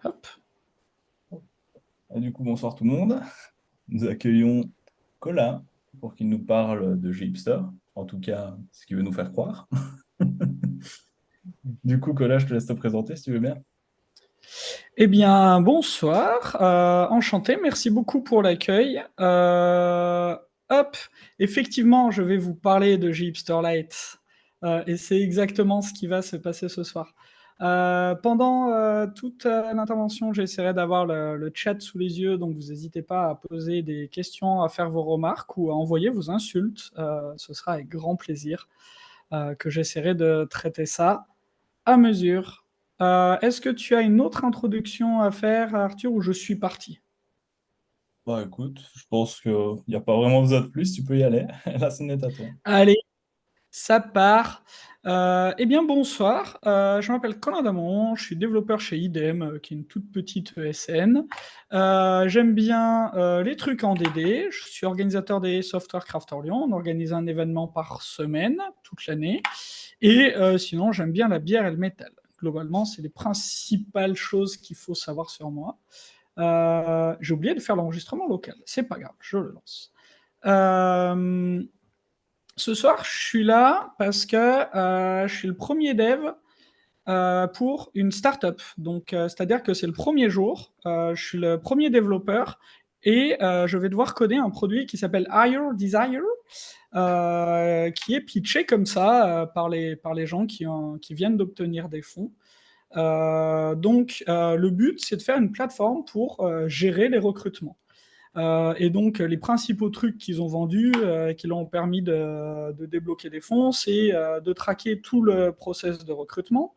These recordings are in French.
Hop. Et du coup, bonsoir tout le monde. Nous accueillons Colin pour qu'il nous parle de Gipster. En tout cas, ce qu'il veut nous faire croire. Du coup, Colin, je te laisse te présenter si tu veux bien. Eh bien, bonsoir, enchanté, merci beaucoup pour l'accueil. Hop, effectivement, je vais vous parler de Hipster Light, et c'est exactement ce qui va se passer ce soir. Pendant toute l'intervention, j'essaierai d'avoir le chat sous les yeux, donc vous n'hésitez pas à poser des questions, à faire vos remarques ou à envoyer vos insultes. Ce sera avec grand plaisir que j'essaierai de traiter ça à mesure. Est-ce que tu as une autre introduction à faire, Arthur, ou je suis parti? Bah écoute, je pense qu'il n'y a pas vraiment besoin de plus, tu peux y aller. La scène est à toi. Allez, ça part. Eh bien, bonsoir. Je m'appelle Colin Damon, je suis développeur chez IDEM, qui est une toute petite ESN. J'aime bien les trucs en DD. Je suis organisateur des Software Crafters Lyon. On organise un événement par semaine, toute l'année. Et sinon, j'aime bien la bière et le métal. Globalement, c'est les principales choses qu'il faut savoir sur moi. J'ai oublié de faire l'enregistrement local. C'est pas grave, je le lance. Euh, Ce soir, je suis là parce que je suis le premier dev pour une startup. Donc, c'est-à-dire que c'est le premier jour. Je suis le premier développeur et je vais devoir coder un produit qui s'appelle Higher Desire, qui est pitché comme ça par les gens qui viennent d'obtenir des fonds. Le but, c'est de faire une plateforme pour gérer les recrutements. Et donc, les principaux trucs qu'ils ont vendus, qui leur ont permis de débloquer des fonds, c'est de traquer tout le process de recrutement,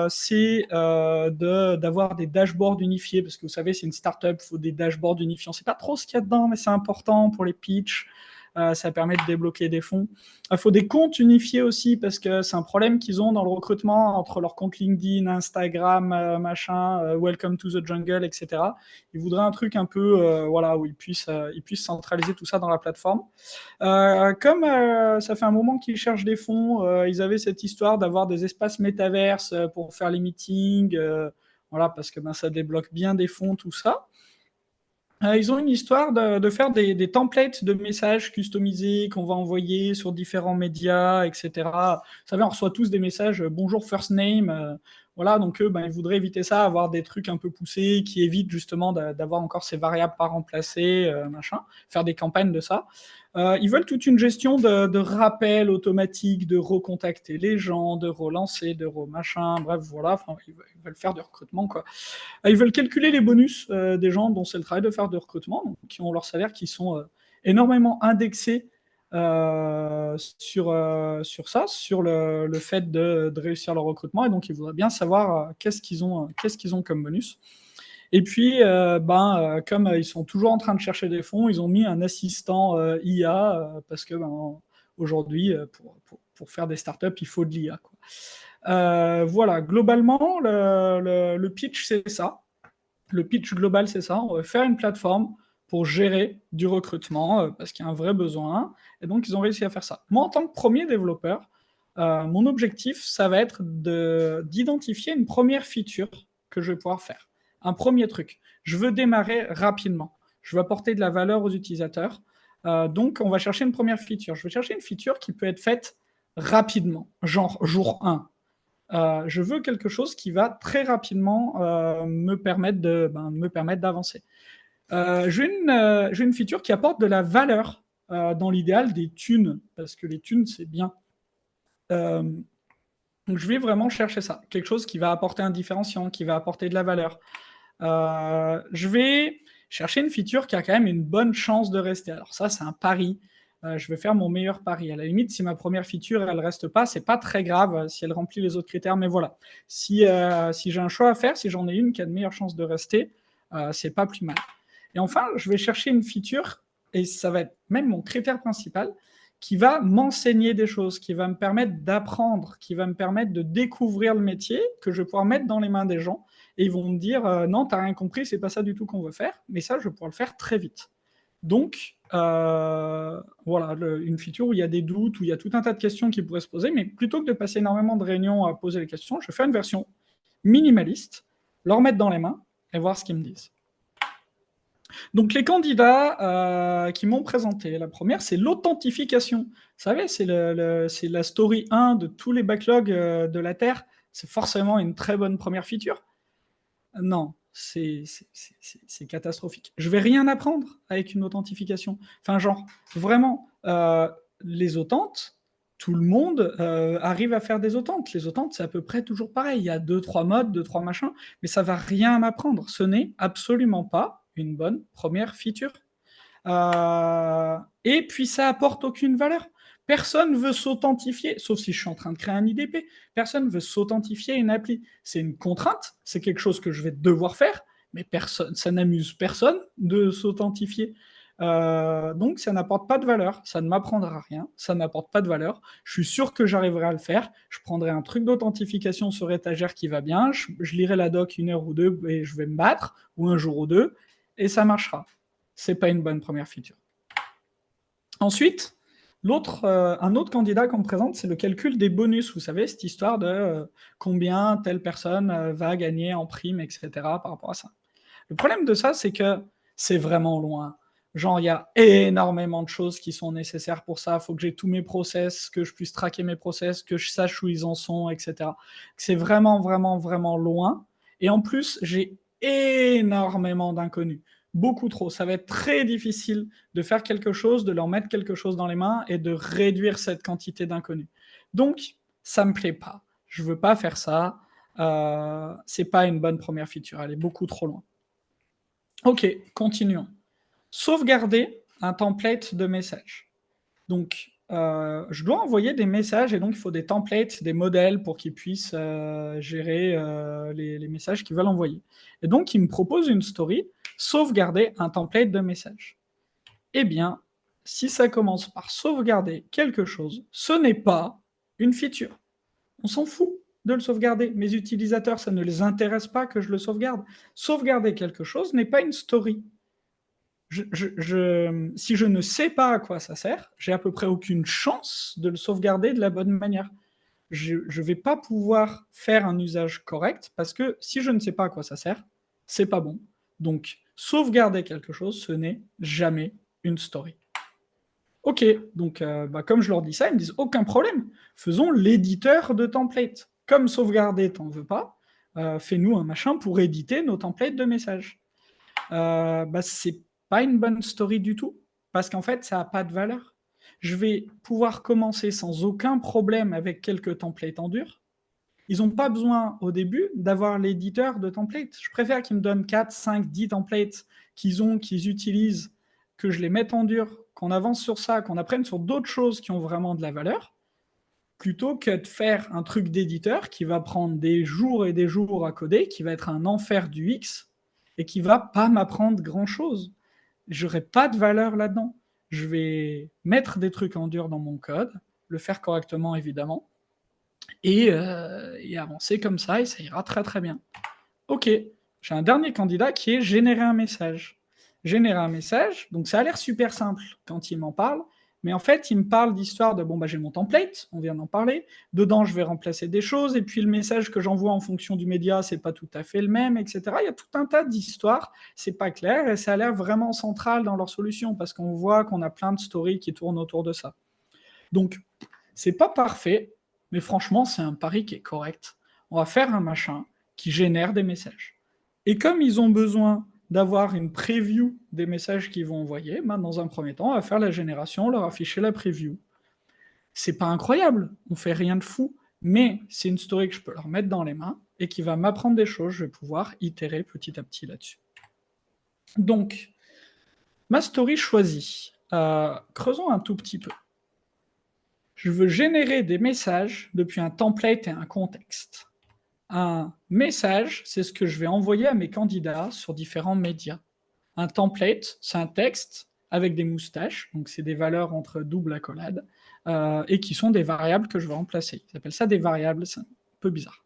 c'est d'avoir des dashboards unifiés, parce que vous savez, c'est une startup, il faut des dashboards unifiés. On ne sait pas trop ce qu'il y a dedans, mais c'est important pour les pitchs. Ça permet de débloquer des fonds. Il faut des comptes unifiés aussi, parce que c'est un problème qu'ils ont dans le recrutement entre leurs comptes LinkedIn, Instagram, machin, Welcome to the Jungle, etc. Ils voudraient un truc un peu voilà, où ils puissent centraliser tout ça dans la plateforme. Comme ça fait un moment qu'ils cherchent des fonds, ils avaient cette histoire d'avoir des espaces métaverses pour faire les meetings, voilà, parce que ben, ça débloque bien des fonds, tout ça. Ils ont une histoire de faire des templates de messages customisés qu'on va envoyer sur différents médias, etc. Vous savez, on reçoit tous des messages bonjour first name. Voilà, donc eux, ben, ils voudraient éviter ça, avoir des trucs un peu poussés qui évitent justement d'avoir encore ces variables pas remplacées, machin, faire des campagnes de ça. Ils veulent toute une gestion de rappel automatique, de recontacter les gens, de relancer, de machin, bref, voilà, enfin, ils veulent faire du recrutement, quoi. Ils veulent calculer les bonus des gens dont c'est le travail de faire du recrutement, donc, qui ont leur salaire, qui sont énormément indexés sur ça, sur le fait de réussir leur recrutement, et donc ils voudraient bien savoir qu'est-ce qu'ils ont comme bonus. Et puis, comme ils sont toujours en train de chercher des fonds, ils ont mis un assistant IA, parce que ben, aujourd'hui, pour faire des startups, il faut de l'IA, quoi. Voilà, globalement, le pitch, c'est ça. Le pitch global, c'est ça. On va faire une plateforme pour gérer du recrutement parce qu'il y a un vrai besoin. Et donc, ils ont réussi à faire ça. Moi, en tant que premier développeur, mon objectif, ça va être d'identifier une première feature que je vais pouvoir faire. Un premier truc. Je veux démarrer rapidement. Je veux apporter de la valeur aux utilisateurs. Donc, on va chercher une première feature. Je vais chercher une feature qui peut être faite rapidement, genre jour 1. Je veux quelque chose qui va très rapidement me permettre d'avancer. J'ai une feature qui apporte de la valeur, dans l'idéal des thunes, parce que les thunes, c'est bien. Euh, donc je vais vraiment chercher ça, quelque chose qui va apporter un différenciant, qui va apporter de la valeur. Je vais chercher une feature qui a quand même une bonne chance de rester. Alors ça, c'est un pari. Je vais faire mon meilleur pari. À la limite, si ma première feature, elle reste pas, c'est pas très grave si elle remplit les autres critères. Mais voilà, si j'ai un choix à faire, si j'en ai une qui a de meilleures chances de rester, c'est pas plus mal. Et enfin, je vais chercher une feature, et ça va être même mon critère principal, qui va m'enseigner des choses, qui va me permettre d'apprendre, qui va me permettre de découvrir le métier, que je vais pouvoir mettre dans les mains des gens, et ils vont me dire non, t'as rien compris, c'est pas ça du tout qu'on veut faire, mais ça, je vais pouvoir le faire très vite. Donc, voilà, une feature où il y a des doutes, où il y a tout un tas de questions qui pourraient se poser, mais plutôt que de passer énormément de réunions à poser les questions, je vais faire une version minimaliste, leur mettre dans les mains et voir ce qu'ils me disent. Donc les candidats qui m'ont présenté, la première, c'est l'authentification. Vous savez, c'est la story 1 de tous les backlogs de la Terre. C'est forcément une très bonne première feature. Non, c'est catastrophique. Je vais rien apprendre avec une authentification. Enfin, genre, vraiment, les authentes, tout le monde arrive à faire des authentes. Les authentes, c'est à peu près toujours pareil. Il y a 2-3 modes, 2-3 machins, mais ça va rien m'apprendre. Ce n'est absolument pas une bonne première feature. Et puis ça apporte aucune valeur. Personne veut s'authentifier, sauf si je suis en train de créer un IDP. Personne veut s'authentifier à une appli. C'est une contrainte, c'est quelque chose que je vais devoir faire, mais personne, ça n'amuse personne de s'authentifier. Donc ça n'apporte pas de valeur, ça ne m'apprendra rien, ça n'apporte pas de valeur. Je suis sûr que j'arriverai à le faire. Je prendrai un truc d'authentification sur étagère qui va bien, je lirai la doc 1 heure ou 2 et je vais me battre, ou un jour ou deux, et ça marchera. C'est pas une bonne première feature. Ensuite, un autre candidat qu'on me présente, c'est le calcul des bonus. Vous savez, cette histoire de combien telle personne va gagner en prime, etc. par rapport à ça. Le problème de ça, c'est que c'est vraiment loin. Genre, il y a énormément de choses qui sont nécessaires pour ça. Il faut que j'ai tous mes process, que je puisse traquer mes process, que je sache où ils en sont, etc. C'est vraiment, vraiment, vraiment loin. Et en plus, j'ai énormément d'inconnus. Beaucoup trop. Ça va être très difficile de faire quelque chose, de leur mettre quelque chose dans les mains et de réduire cette quantité d'inconnus. Donc, ça me plaît pas. Je veux pas faire ça. C'est pas une bonne première feature. Elle est beaucoup trop loin. Ok, continuons. Sauvegarder un template de message. Donc, je dois envoyer des messages et donc il faut des templates, des modèles pour qu'ils puissent gérer les messages qu'ils veulent envoyer. Et donc, il me propose une story, sauvegarder un template de message. Eh bien, si ça commence par sauvegarder quelque chose, ce n'est pas une feature. On s'en fout de le sauvegarder. Mes utilisateurs, ça ne les intéresse pas que je le sauvegarde. Sauvegarder quelque chose n'est pas une story. Si je ne sais pas à quoi ça sert, j'ai à peu près aucune chance de le sauvegarder de la bonne manière. Je ne vais pas pouvoir faire un usage correct parce que si je ne sais pas à quoi ça sert, c'est pas bon. Donc, sauvegarder quelque chose, ce n'est jamais une story. Ok, donc comme je leur dis ça, ils me disent aucun problème. Faisons l'éditeur de templates. Comme sauvegarder, t'en veux pas, fais-nous un machin pour éditer nos templates de messages. C'est pas une bonne story du tout, parce qu'en fait, ça n'a pas de valeur. Je vais pouvoir commencer sans aucun problème avec quelques templates en dur. Ils n'ont pas besoin au début d'avoir l'éditeur de templates. Je préfère qu'ils me donnent 4, 5, 10 templates qu'ils utilisent, que je les mette en dur, qu'on avance sur ça, qu'on apprenne sur d'autres choses qui ont vraiment de la valeur, plutôt que de faire un truc d'éditeur qui va prendre des jours et des jours à coder, qui va être un enfer du X, et qui va pas m'apprendre grand-chose. J'aurai pas de valeur là-dedans. Je vais mettre des trucs en dur dans mon code, le faire correctement évidemment, et avancer comme ça, et ça ira très très bien. Ok, j'ai un dernier candidat qui est générer un message. Générer un message, donc ça a l'air super simple quand il m'en parle, mais en fait, il me parle d'histoire de, bon, bah, j'ai mon template, on vient d'en parler, dedans, je vais remplacer des choses, et puis le message que j'envoie en fonction du média, c'est pas tout à fait le même, etc. Il y a tout un tas d'histoires, c'est pas clair, et ça a l'air vraiment central dans leur solution, parce qu'on voit qu'on a plein de stories qui tournent autour de ça. Donc, c'est pas parfait, mais franchement, c'est un pari qui est correct. On va faire un machin qui génère des messages. Et comme ils ont besoin d'avoir une preview des messages qu'ils vont envoyer, ben dans un premier temps, on va faire la génération, leur afficher la preview. C'est pas incroyable, on fait rien de fou, mais c'est une story que je peux leur mettre dans les mains et qui va m'apprendre des choses, je vais pouvoir itérer petit à petit là-dessus. Donc, ma story choisie. Creusons un tout petit peu. Je veux générer des messages depuis un template et un contexte. Un message, c'est ce que je vais envoyer à mes candidats sur différents médias. Un template, c'est un texte avec des moustaches, donc c'est des valeurs entre double accolade, et qui sont des variables que je vais remplacer. Ils appellent ça des variables, c'est un peu bizarre.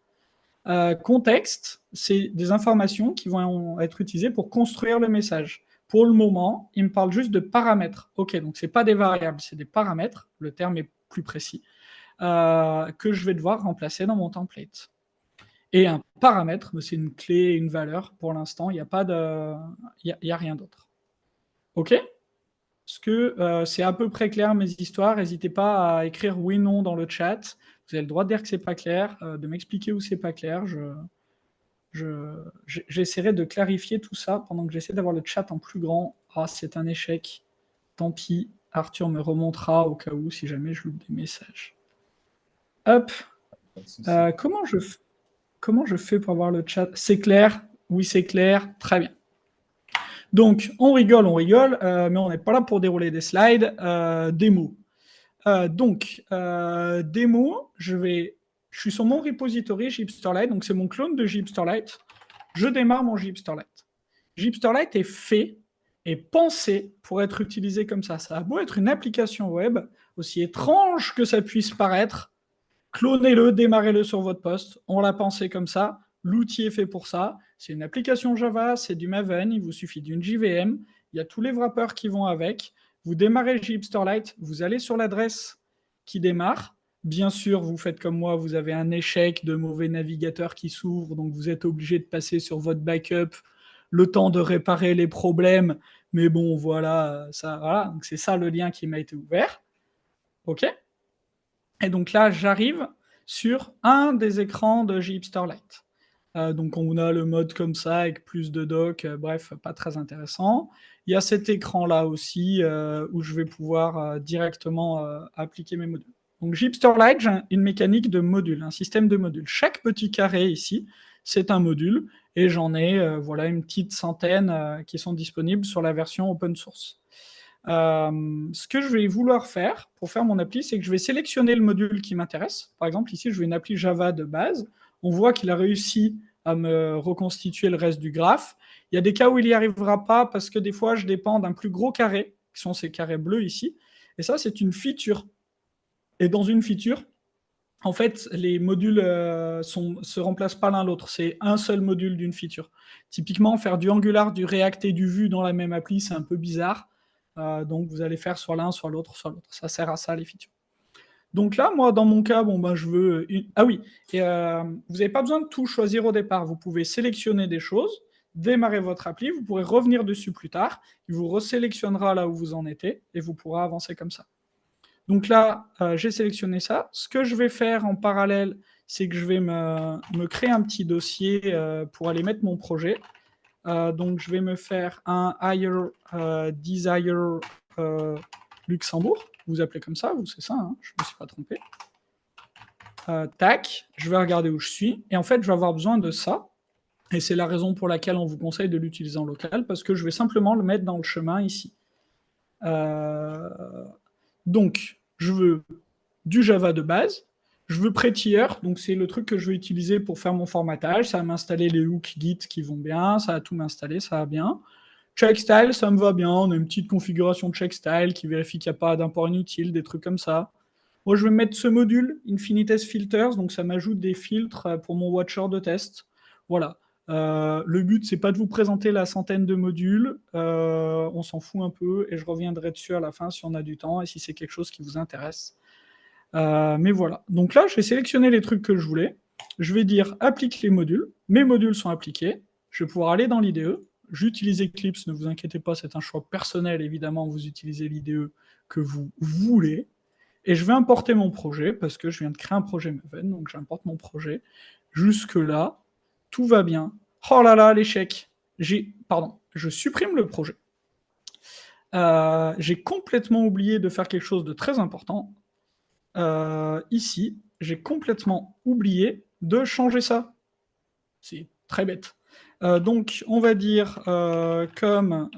Contexte, c'est des informations qui vont être utilisées pour construire le message. Pour le moment, il me parle juste de paramètres. Ok, donc c'est pas des variables, c'est des paramètres. Le terme est plus précis, que je vais devoir remplacer dans mon template. et un paramètre, mais c'est une clé et une valeur. Pour l'instant, il n'y a pas de, il y a rien d'autre. OK? Est-ce que c'est à peu près clair mes histoires? N'hésitez pas à écrire oui, non dans le chat. Vous avez le droit de dire que c'est pas clair, de m'expliquer où c'est pas clair. J'essaierai de clarifier tout ça pendant que j'essaie d'avoir le chat en plus grand. Ah, c'est un échec. Tant pis. Arthur me remontera au cas où si jamais je loupe des messages. Hop. Pas de souci. Comment je fais pour avoir le chat? C'est clair? Oui, c'est clair. Très bien. Donc, on rigole, mais on n'est pas là pour dérouler des slides. Démo. Démo, je suis sur mon repository Gipsterlight, donc c'est mon clone de Gipsterlight. Je démarre mon Gipsterlight. Gipsterlight est fait et pensé pour être utilisé comme ça. Ça a beau être une application web, aussi étrange que ça puisse paraître, clonez-le, démarrez-le sur votre poste. On l'a pensé comme ça. L'outil est fait pour ça. C'est une application Java, c'est du Maven. Il vous suffit d'une JVM. Il y a tous les wrappers qui vont avec. Vous démarrez Gipsterlight, vous allez sur l'adresse qui démarre. Bien sûr, vous faites comme moi, vous avez un échec de mauvais navigateur qui s'ouvre, donc vous êtes obligé de passer sur votre backup le temps de réparer les problèmes. Mais bon, voilà, ça, voilà. Donc c'est ça le lien qui m'a été ouvert. OK. Et donc là, j'arrive sur un des écrans de Gipsterlight. Donc on a le mode comme ça avec plus de doc, bref, pas très intéressant. Il y a cet écran-là aussi où je vais pouvoir directement appliquer mes modules. Donc Gipsterlight, j'ai une mécanique de module, un système de modules. Chaque petit carré ici, c'est un module et j'en ai voilà une petite centaine qui sont disponibles sur la version open source. Ce que je vais vouloir faire pour faire mon appli, c'est que je vais sélectionner le module qui m'intéresse. Par exemple, ici, je veux une appli Java de base. On voit qu'il a réussi à me reconstituer le reste du graphe. Il y a des cas où il n'y arrivera pas parce que des fois, je dépends d'un plus gros carré, qui sont ces carrés bleus ici. Et ça, c'est une feature. Et dans une feature, en fait, les modules se remplacent pas l'un l'autre. C'est un seul module d'une feature. Typiquement, faire du Angular, du React et du Vue dans la même appli, c'est un peu bizarre. Donc, vous allez faire soit l'un, soit l'autre, soit l'autre. Ça sert à ça, les features. Donc là, moi, dans mon cas, bon, ben, je veux... Ah oui, et, vous n'avez pas besoin de tout choisir au départ. Vous pouvez sélectionner des choses, démarrer votre appli, vous pourrez revenir dessus plus tard, il vous resélectionnera là où vous en étiez, et vous pourrez avancer comme ça. Donc là, j'ai sélectionné ça. Ce que je vais faire en parallèle, c'est que je vais me créer un petit dossier pour aller mettre mon projet. Donc je vais me faire un hire desire Luxembourg. Vous appelez comme ça, vous, c'est ça, hein, je ne me suis pas trompé. Tac, je vais regarder où je suis. Et en fait, je vais avoir besoin de ça. Et c'est la raison pour laquelle on vous conseille de l'utiliser en local, parce que je vais simplement le mettre dans le chemin ici. Donc, je veux du Java de base. Je veux Prettier, donc c'est le truc que je vais utiliser pour faire mon formatage. Ça va m'installer les hooks Git qui vont bien, ça va tout m'installer, ça va bien. Checkstyle, ça me va bien. On a une petite configuration de checkstyle qui vérifie qu'il n'y a pas d'import inutile, des trucs comme ça. Moi, je vais mettre ce module, Infinites Filters, donc ça m'ajoute des filtres pour mon watcher de test. Voilà. Le but, c'est pas de vous présenter la centaine de modules, on s'en fout un peu, et je reviendrai dessus à la fin si on a du temps et si c'est quelque chose qui vous intéresse. Mais voilà. Donc là, je vais sélectionner les trucs que je voulais. Je vais dire applique les modules. Mes modules sont appliqués. Je vais pouvoir aller dans l'IDE. J'utilise Eclipse, ne vous inquiétez pas, c'est un choix personnel, évidemment, vous utilisez l'IDE que vous voulez. Et je vais importer mon projet, parce que je viens de créer un projet Maven, donc j'importe mon projet. Jusque-là, tout va bien. Oh là là, l'échec. Pardon, je supprime le projet. J'ai complètement oublié de faire quelque chose de très important. Ici, j'ai complètement oublié de changer ça. C'est très bête. Donc, on va dire comme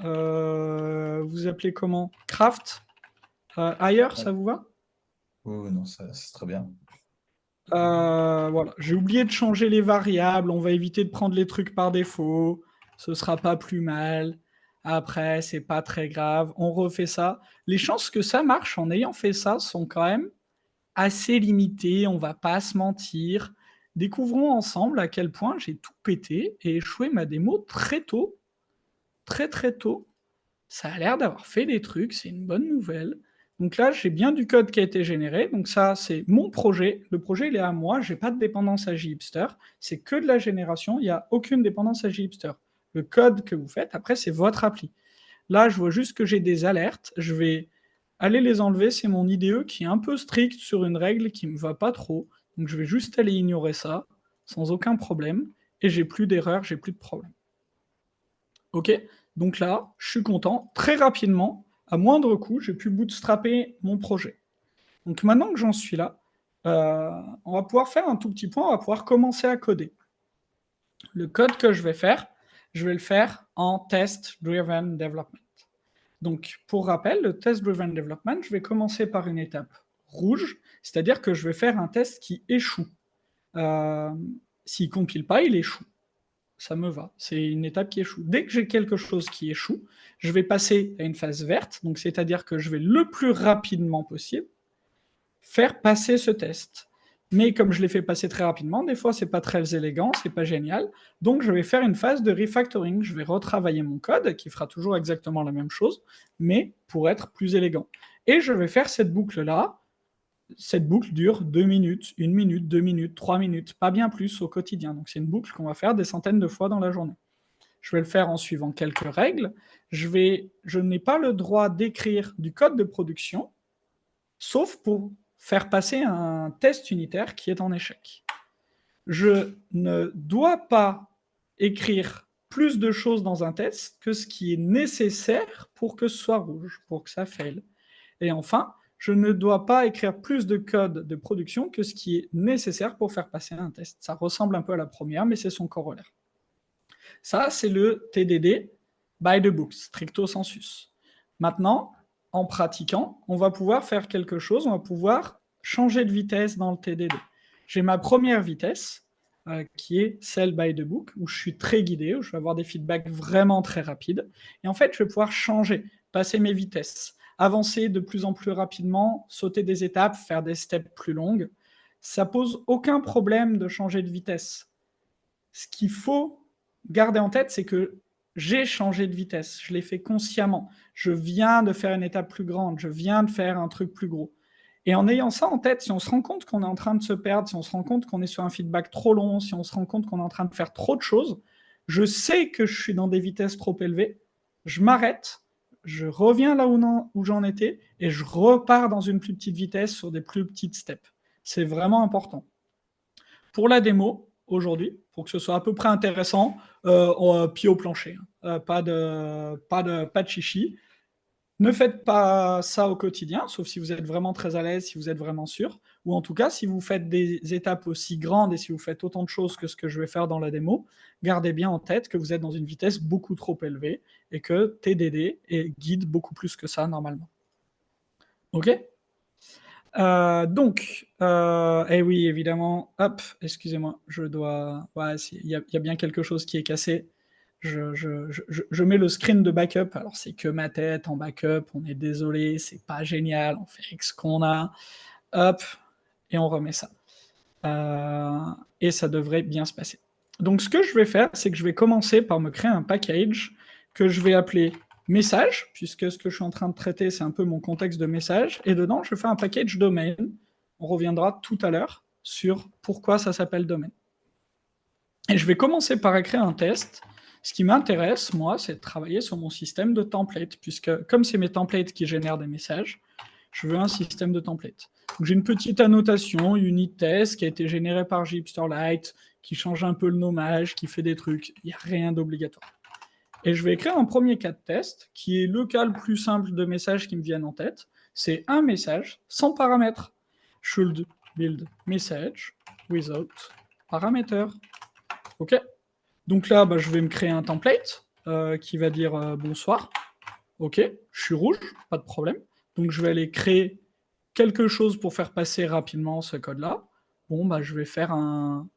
vous appelez comment Craft ailleurs, ça vous va? Oui, non, c'est très bien. Voilà, j'ai oublié de changer les variables. On va éviter de prendre les trucs par défaut. Ce sera pas plus mal. Après, c'est pas très grave. On refait ça. Les chances que ça marche en ayant fait ça sont quand même assez limitées. On va pas se mentir. Découvrons ensemble à quel point j'ai tout pété et échoué ma démo très tôt. Très très tôt. Ça a l'air d'avoir fait des trucs. C'est une bonne nouvelle. Donc là, j'ai bien du code qui a été généré. Donc ça, c'est mon projet. Le projet, il est à moi. Je n'ai pas de dépendance à JHipster. C'est que de la génération. Il n'y a aucune dépendance à JHipster. Le code que vous faites, après, c'est votre appli. Là, je vois juste que j'ai des alertes. Je vais aller les enlever. C'est mon IDE qui est un peu strict sur une règle qui ne me va pas trop. Donc je vais juste aller ignorer ça sans aucun problème. Et j'ai plus d'erreurs, j'ai plus de problème. Ok, donc là, je suis content. Très rapidement, à moindre coût, j'ai pu bootstrapper mon projet. Donc maintenant que j'en suis là, on va pouvoir faire un tout petit point, on va pouvoir commencer à coder. Le code que je vais faire, je vais le faire en test-driven development. Donc pour rappel, le test-driven development, je vais commencer par une étape rouge, c'est-à-dire que je vais faire un test qui échoue. S'il ne compile pas, il échoue. Ça me va. C'est une étape qui échoue. Dès que j'ai quelque chose qui échoue, je vais passer à une phase verte, donc c'est-à-dire que je vais le plus rapidement possible faire passer ce test. Mais comme je l'ai fait passer très rapidement, des fois c'est pas très élégant, c'est pas génial. Donc je vais faire une phase de refactoring. Je vais retravailler mon code qui fera toujours exactement la même chose, mais pour être plus élégant. Et je vais faire cette boucle-là. Cette boucle dure 2 minutes, 1 minute, 2 minutes, 3 minutes, pas bien plus au quotidien. Donc c'est une boucle qu'on va faire des centaines de fois dans la journée. Je vais le faire en suivant quelques règles. Je n'ai pas le droit d'écrire du code de production, sauf pour faire passer un test unitaire qui est en échec. Je ne dois pas écrire plus de choses dans un test que ce qui est nécessaire pour que ce soit rouge, pour que ça faille. Et enfin, je ne dois pas écrire plus de code de production que ce qui est nécessaire pour faire passer un test. Ça ressemble un peu à la première, mais c'est son corollaire. Ça, c'est le TDD by the book, stricto sensus. Maintenant, en pratiquant, on va pouvoir faire quelque chose, on va pouvoir changer de vitesse dans le TDD. J'ai ma première vitesse, qui est celle by the book, où je suis très guidé, où je vais avoir des feedbacks vraiment très rapides. Et en fait, je vais pouvoir changer, passer mes vitesses, avancer de plus en plus rapidement, sauter des étapes, faire des steps plus longues. Ça pose aucun problème de changer de vitesse. Ce qu'il faut garder en tête, c'est que j'ai changé de vitesse, je l'ai fait consciemment. Je viens de faire une étape plus grande, je viens de faire un truc plus gros. Et en ayant ça en tête, si on se rend compte qu'on est en train de se perdre, si on se rend compte qu'on est sur un feedback trop long, si on se rend compte qu'on est en train de faire trop de choses, je sais que je suis dans des vitesses trop élevées, je m'arrête, je reviens là où j'en étais et je repars dans une plus petite vitesse sur des plus petites steps. C'est vraiment important. Pour la démo, aujourd'hui, pour que ce soit à peu près intéressant, pied au plancher. Pas de chichi. Ne faites pas ça au quotidien, sauf si vous êtes vraiment très à l'aise, si vous êtes vraiment sûr. Ou en tout cas, si vous faites des étapes aussi grandes et si vous faites autant de choses que ce que je vais faire dans la démo, gardez bien en tête que vous êtes dans une vitesse beaucoup trop élevée et que TDD guide beaucoup plus que ça normalement. Ok? Et oui, évidemment, hop, excusez-moi, je dois. Ouais, il y a bien quelque chose qui est cassé. Je mets le screen de backup. Alors, c'est que ma tête en backup. On est désolé, c'est pas génial. On fait avec ce qu'on a. Hop, et on remet ça. Et ça devrait bien se passer. Donc, ce que je vais faire, c'est que je vais commencer par me créer un package que je vais appeler message, puisque ce que je suis en train de traiter, c'est un peu mon contexte de message. Et dedans, je fais un package domain. On reviendra tout à l'heure sur pourquoi ça s'appelle domain. Et je vais commencer par écrire un test. Ce qui m'intéresse, moi, c'est de travailler sur mon système de template, puisque comme c'est mes templates qui génèrent des messages, je veux un système de template. J'ai une petite annotation, unit test, qui a été générée par JHipsterLite, qui change un peu le nommage, qui fait des trucs. Il n'y a rien d'obligatoire. Et je vais écrire un premier cas de test, qui est le cas le plus simple de messages qui me viennent en tête. C'est un message sans paramètres. Should build message without parameter. OK. Donc là, je vais me créer un template qui va dire bonsoir. OK, je suis rouge, pas de problème. Donc je vais aller créer quelque chose pour faire passer rapidement ce code-là. Bon, je vais faire un...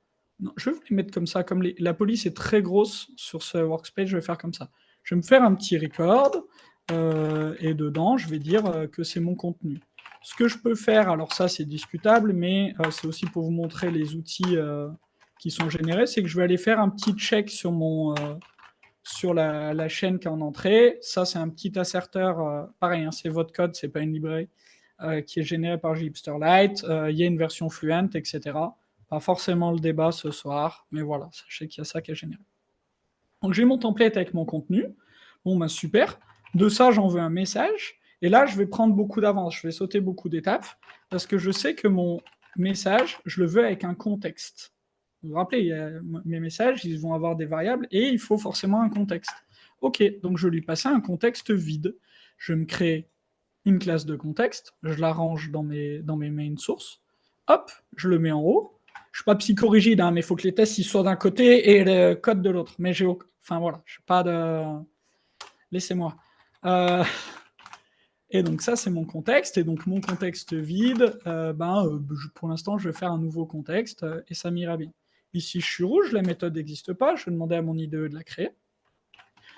Non, je vais vous les mettre comme ça. Comme la police est très grosse sur ce workspace, je vais faire comme ça. Je vais me faire un petit record et dedans, je vais dire que c'est mon contenu. Ce que je peux faire, alors ça c'est discutable, mais c'est aussi pour vous montrer les outils qui sont générés, c'est que je vais aller faire un petit check sur sur la chaîne qui est en entrée. Ça, c'est un petit asserteur. Pareil, hein, c'est votre code, c'est pas une librairie. qui est généré par JHipsterLite. Il y a une version Fluent, etc. Pas forcément le débat ce soir, mais voilà, sachez qu'il y a ça qui est généré. Donc j'ai mon template avec mon contenu. Bon, bah super. De ça, j'en veux un message. Et là, je vais prendre beaucoup d'avance. Je vais sauter beaucoup d'étapes parce que je sais que mon message, je le veux avec un contexte. Vous vous rappelez, mes messages, ils vont avoir des variables et il faut forcément un contexte. Ok, donc je lui passe un contexte vide. Je me crée une classe de contexte, je la range dans mes main sources. Hop, je le mets en haut. Je suis pas psychorigide, hein, mais il faut que les tests ils soient d'un côté et le code de l'autre. Mais enfin voilà, je suis pas de. Laissez-moi. Et donc ça, c'est mon contexte. Et donc mon contexte vide, pour l'instant, je vais faire un nouveau contexte et ça m'ira bien. Ici, je suis rouge, la méthode n'existe pas. Je vais demander à mon IDE de la créer.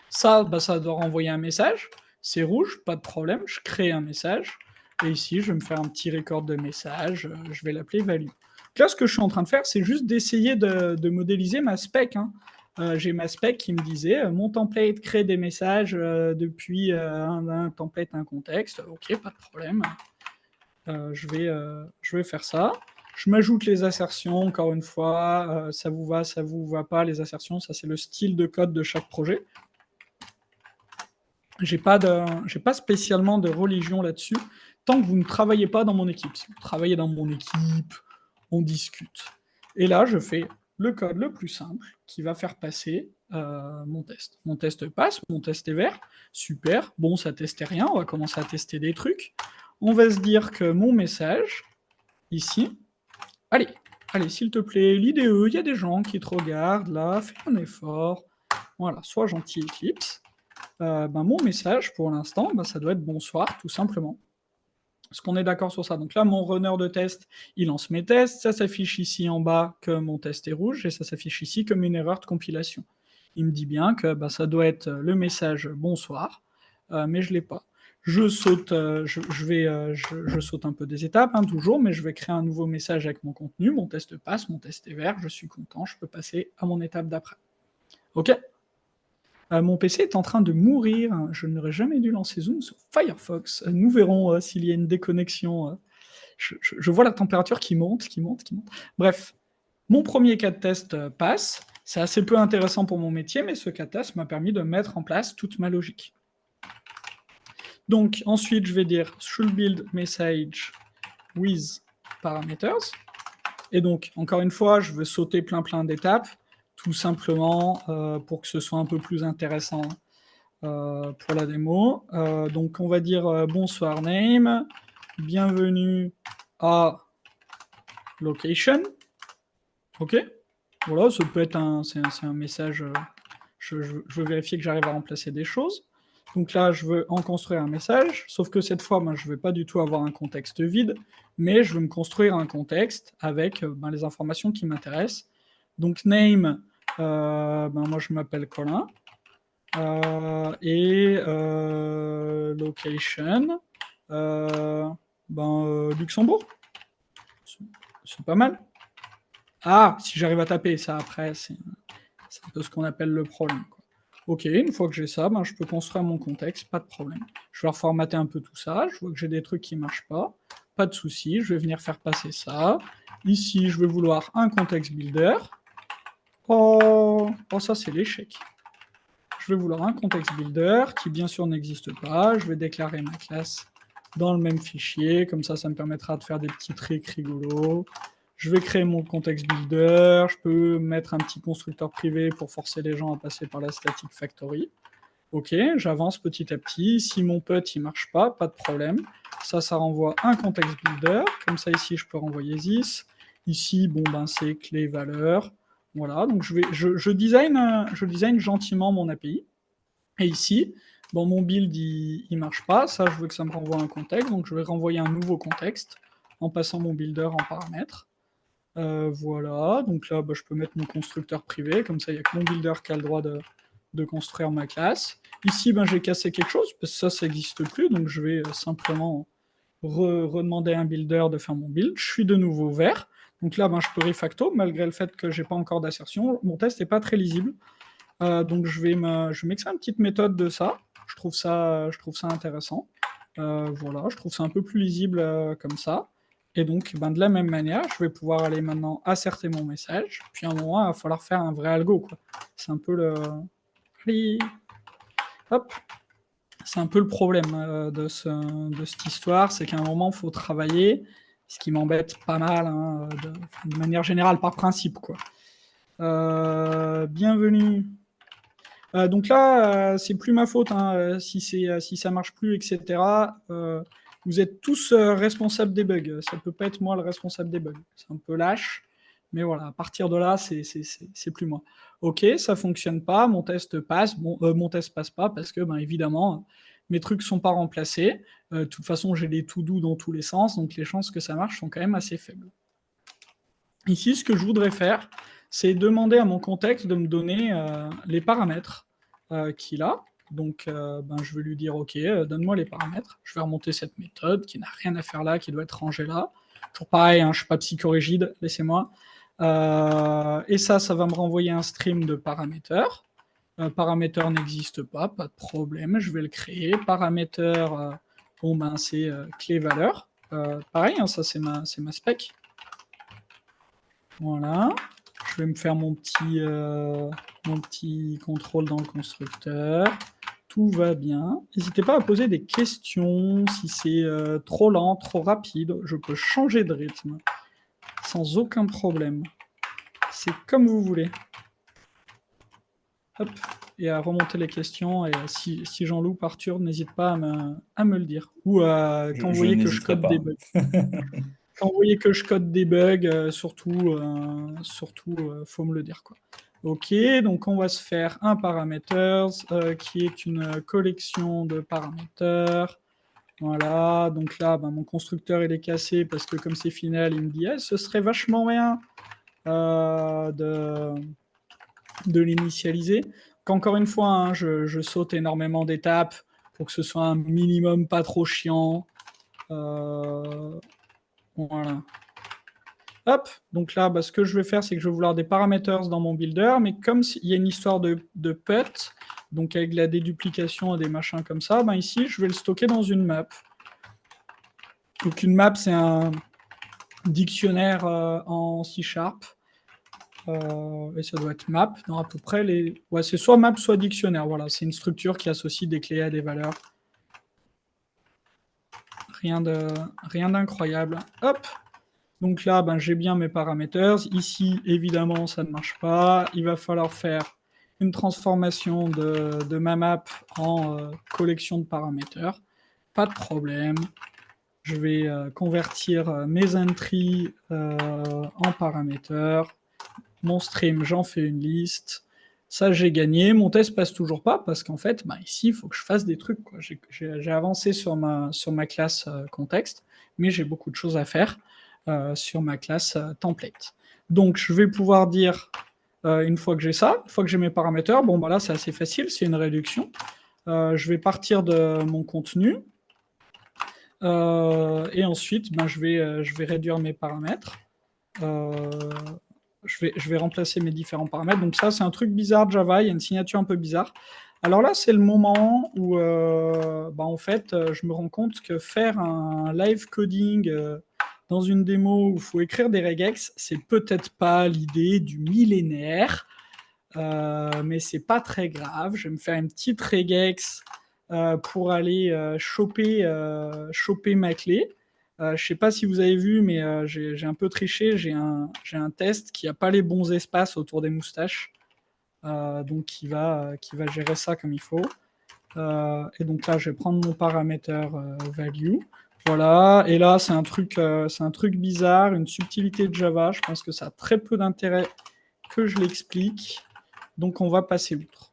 Ça, ça doit renvoyer un message. C'est rouge, pas de problème. Je crée un message. Et ici, je vais me faire un petit record de message. Je vais l'appeler value. Donc là, ce que je suis en train de faire, c'est juste d'essayer de modéliser ma spec. Hein. J'ai ma spec qui me disait mon template crée des messages depuis un template, un contexte. Ok, pas de problème. Je vais faire ça. Je m'ajoute les assertions, encore une fois. Ça vous va pas, les assertions. Ça, c'est le style de code de chaque projet. J'ai pas spécialement de religion là-dessus, tant que vous ne travaillez pas dans mon équipe. Si vous travaillez dans mon équipe, on discute. Et là, je fais le code le plus simple qui va faire passer mon test. Mon test passe, mon test est vert, super. Bon, ça testait rien, on va commencer à tester des trucs. On va se dire que mon message, ici, allez, s'il te plaît, l'IDE, il y a des gens qui te regardent là, fais un effort. Voilà, sois gentil Eclipse. Mon message, pour l'instant, ça doit être bonsoir, tout simplement. Est-ce qu'on est d'accord sur ça? Donc là, mon runner de test, il lance mes tests, ça s'affiche ici en bas que mon test est rouge, et ça s'affiche ici comme une erreur de compilation. Il me dit bien que ça doit être le message bonsoir, mais je ne l'ai pas. Je saute, je saute un peu des étapes, hein, toujours, mais je vais créer un nouveau message avec mon contenu, mon test passe, mon test est vert, je suis content, je peux passer à mon étape d'après. Ok? Mon PC est en train de mourir. Je n'aurais jamais dû lancer Zoom sur Firefox. Nous verrons s'il y a une déconnexion. Je vois la température qui monte, qui monte, qui monte. Bref, mon premier cas de test passe. C'est assez peu intéressant pour mon métier, mais ce cas de test m'a permis de mettre en place toute ma logique. Donc, ensuite, je vais dire should build message with parameters. Et donc, encore une fois, je veux sauter plein d'étapes, tout simplement pour que ce soit un peu plus intéressant pour la démo. Donc, on va dire bonsoir name, bienvenue à location. Ok. Voilà, ça peut être c'est un message. Je veux vérifier que j'arrive à remplacer des choses. Donc là, je veux en construire un message, sauf que cette fois, je ne vais pas du tout avoir un contexte vide, mais je veux me construire un contexte avec les informations qui m'intéressent. Donc name, moi je m'appelle Colin. Et location, Luxembourg. C'est pas mal. Ah, si j'arrive à taper ça après, c'est un peu ce qu'on appelle le problème, quoi. Ok, une fois que j'ai ça, je peux construire mon contexte, pas de problème. Je vais reformater un peu tout ça, je vois que j'ai des trucs qui ne marchent pas de souci, je vais venir faire passer ça. Ici, je vais vouloir un context builder. Oh, ça c'est l'échec. Je vais vouloir un context builder qui bien sûr n'existe pas. Je vais déclarer ma classe dans le même fichier, comme ça me permettra de faire des petits tricks rigolos. Je vais créer mon context builder, je peux mettre un petit constructeur privé pour forcer les gens à passer par la static factory. Ok, j'avance petit à petit. Si mon put il marche pas de problème. Ça renvoie un context builder. Comme ça ici, je peux renvoyer this. Ici, c'est clé valeur. Voilà, donc je design gentiment mon API. Et ici, mon build, il marche pas. Ça, je veux que ça me renvoie un contexte. Donc, je vais renvoyer un nouveau contexte en passant mon builder en paramètres. Voilà, donc là, je peux mettre mon constructeur privé. Comme ça, il n'y a que mon builder qui a le droit de construire ma classe. Ici, j'ai cassé quelque chose, parce que ça n'existe plus. Donc, je vais simplement redemander à un builder de faire mon build. Je suis de nouveau vert. Donc là, je peux refacto, malgré le fait que j'ai pas encore d'assertion. Mon test n'est pas très lisible. Donc je vais m'extraire une petite méthode de ça. Je trouve ça intéressant. Voilà, je trouve ça un peu plus lisible comme ça. Et donc, ben, de la même manière, je vais pouvoir aller maintenant asserter mon message. Puis à un moment, il va falloir faire un vrai algo, quoi. C'est un peu le... Allez, hop, c'est un peu le problème de cette histoire, c'est qu'à un moment, il faut travailler, ce qui m'embête pas mal, hein, de manière générale, par principe, quoi. Bienvenue. Donc là, c'est plus ma faute hein, si ça marche plus, etc. Vous êtes tous responsables des bugs. Ça peut pas être moi le responsable des bugs. C'est un peu lâche, mais voilà. À partir de là, c'est plus moi. Ok, ça fonctionne pas. Mon test passe. Bon, mon test passe pas parce que, ben évidemment, mes trucs sont pas remplacés. De toute façon, j'ai des to do dans tous les sens, donc les chances que ça marche sont quand même assez faibles. Ici, ce que je voudrais faire, c'est demander à mon contexte de me donner les paramètres qu'il a. Donc, ben, je vais lui dire, OK, donne-moi les paramètres. Je vais remonter cette méthode qui n'a rien à faire là, qui doit être rangée là. Toujours pareil, hein, je ne suis pas psychorigide, laissez-moi. Et ça va me renvoyer un stream de paraméteurs. Paraméteur n'existe pas de problème, je vais le créer. Paraméteur, bon ben c'est clé valeur. Pareil, hein, ça c'est ma spec. Voilà. Je vais me faire mon petit contrôle dans le constructeur. Tout va bien. N'hésitez pas à poser des questions. Si c'est trop lent, trop rapide, je peux changer de rythme sans aucun problème. C'est comme vous voulez. Hop. Et à remonter les questions. Et si j'en loupe, Arthur, n'hésite pas à me le dire. Ou quand vous Je voyez que je n'hésiterai code des pas. bugs. Quand vous voyez que je code des bugs, surtout, faut me le dire, quoi. Ok, donc on va se faire un parameters qui est une collection de paramètres. Voilà, donc là, ben, mon constructeur il est cassé parce que comme c'est final, il me dit ce serait vachement bien de l'initialiser. Encore une fois, hein, je saute énormément d'étapes pour que ce soit un minimum pas trop chiant. Voilà. Hop, donc là, bah, ce que je vais faire, c'est que je vais vouloir des parameters dans mon builder, mais comme il y a une histoire de put, donc avec la déduplication et des machins comme ça, ben ici, je vais le stocker dans une map. Donc une map, c'est un dictionnaire en C#, et ça doit être map dans à peu près les... Ouais, c'est soit map, soit dictionnaire, voilà, c'est une structure qui associe des clés à des valeurs. Rien d'incroyable. Hop, donc là, ben, j'ai bien mes parameters. Ici, évidemment, ça ne marche pas. Il va falloir faire une transformation de ma map en collection de paramètres. Pas de problème. Je vais convertir mes entries en paramètres. Mon stream, j'en fais une liste. Ça, j'ai gagné. Mon test passe toujours pas parce qu'en fait, ben, ici, il faut que je fasse des trucs, quoi. J'ai avancé sur ma classe contexte, mais j'ai beaucoup de choses à faire sur ma classe template. Donc, je vais pouvoir dire, une fois que j'ai ça, une fois que j'ai mes paramètres, bon, bah là, c'est assez facile, c'est une réduction. Je vais partir de mon contenu. Et ensuite, ben, je vais réduire mes paramètres. Je vais remplacer mes différents paramètres. Donc ça, c'est un truc bizarre de Java. Il y a une signature un peu bizarre. Alors là, c'est le moment où, bah, en fait, je me rends compte que faire un live coding dans une démo où il faut écrire des regex, c'est peut-être pas l'idée du millénaire, mais c'est pas très grave. Je vais me faire une petite regex pour aller choper ma clé. Je sais pas si vous avez vu, mais j'ai un peu triché. J'ai un test qui a pas les bons espaces autour des moustaches, donc qui va gérer ça comme il faut. Et donc là, je vais prendre mon paramètre value. Voilà. Et là, c'est un truc bizarre, une subtilité de Java. Je pense que ça a très peu d'intérêt que je l'explique. Donc, on va passer outre.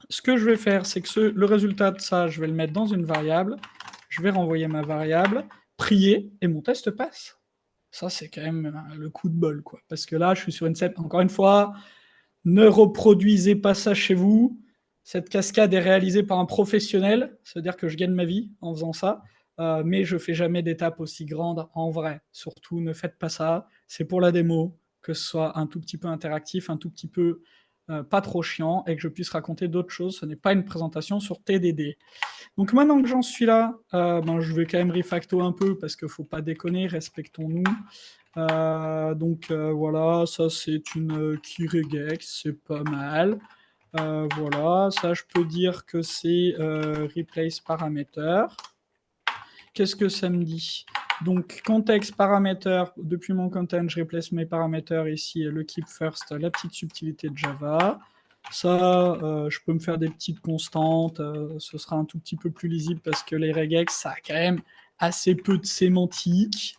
Ce que je vais faire, c'est que le résultat de ça, je vais le mettre dans une variable. Je vais renvoyer ma variable, prier, et mon test passe. Ça, c'est quand même le coup de bol, quoi. Parce que là, je suis sur une set. Encore une fois, ne reproduisez pas ça chez vous. Cette cascade est réalisée par un professionnel, c'est-à-dire que je gagne ma vie en faisant ça, mais je fais jamais d'étape aussi grande en vrai. Surtout, ne faites pas ça. C'est pour la démo, que ce soit un tout petit peu interactif, un tout petit peu pas trop chiant, et que je puisse raconter d'autres choses. Ce n'est pas une présentation sur TDD. Donc maintenant que j'en suis là, je vais quand même refacto un peu, parce qu'il ne faut pas déconner, respectons-nous. Voilà, ça c'est une key regex, c'est pas mal. Voilà, ça je peux dire que c'est replace parameter. Qu'est-ce que ça me dit? Donc, contexte parameter, depuis mon content, je replace mes paramètres ici, le keep first, la petite subtilité de Java. Ça, je peux me faire des petites constantes, ce sera un tout petit peu plus lisible parce que les regex, ça a quand même assez peu de sémantique.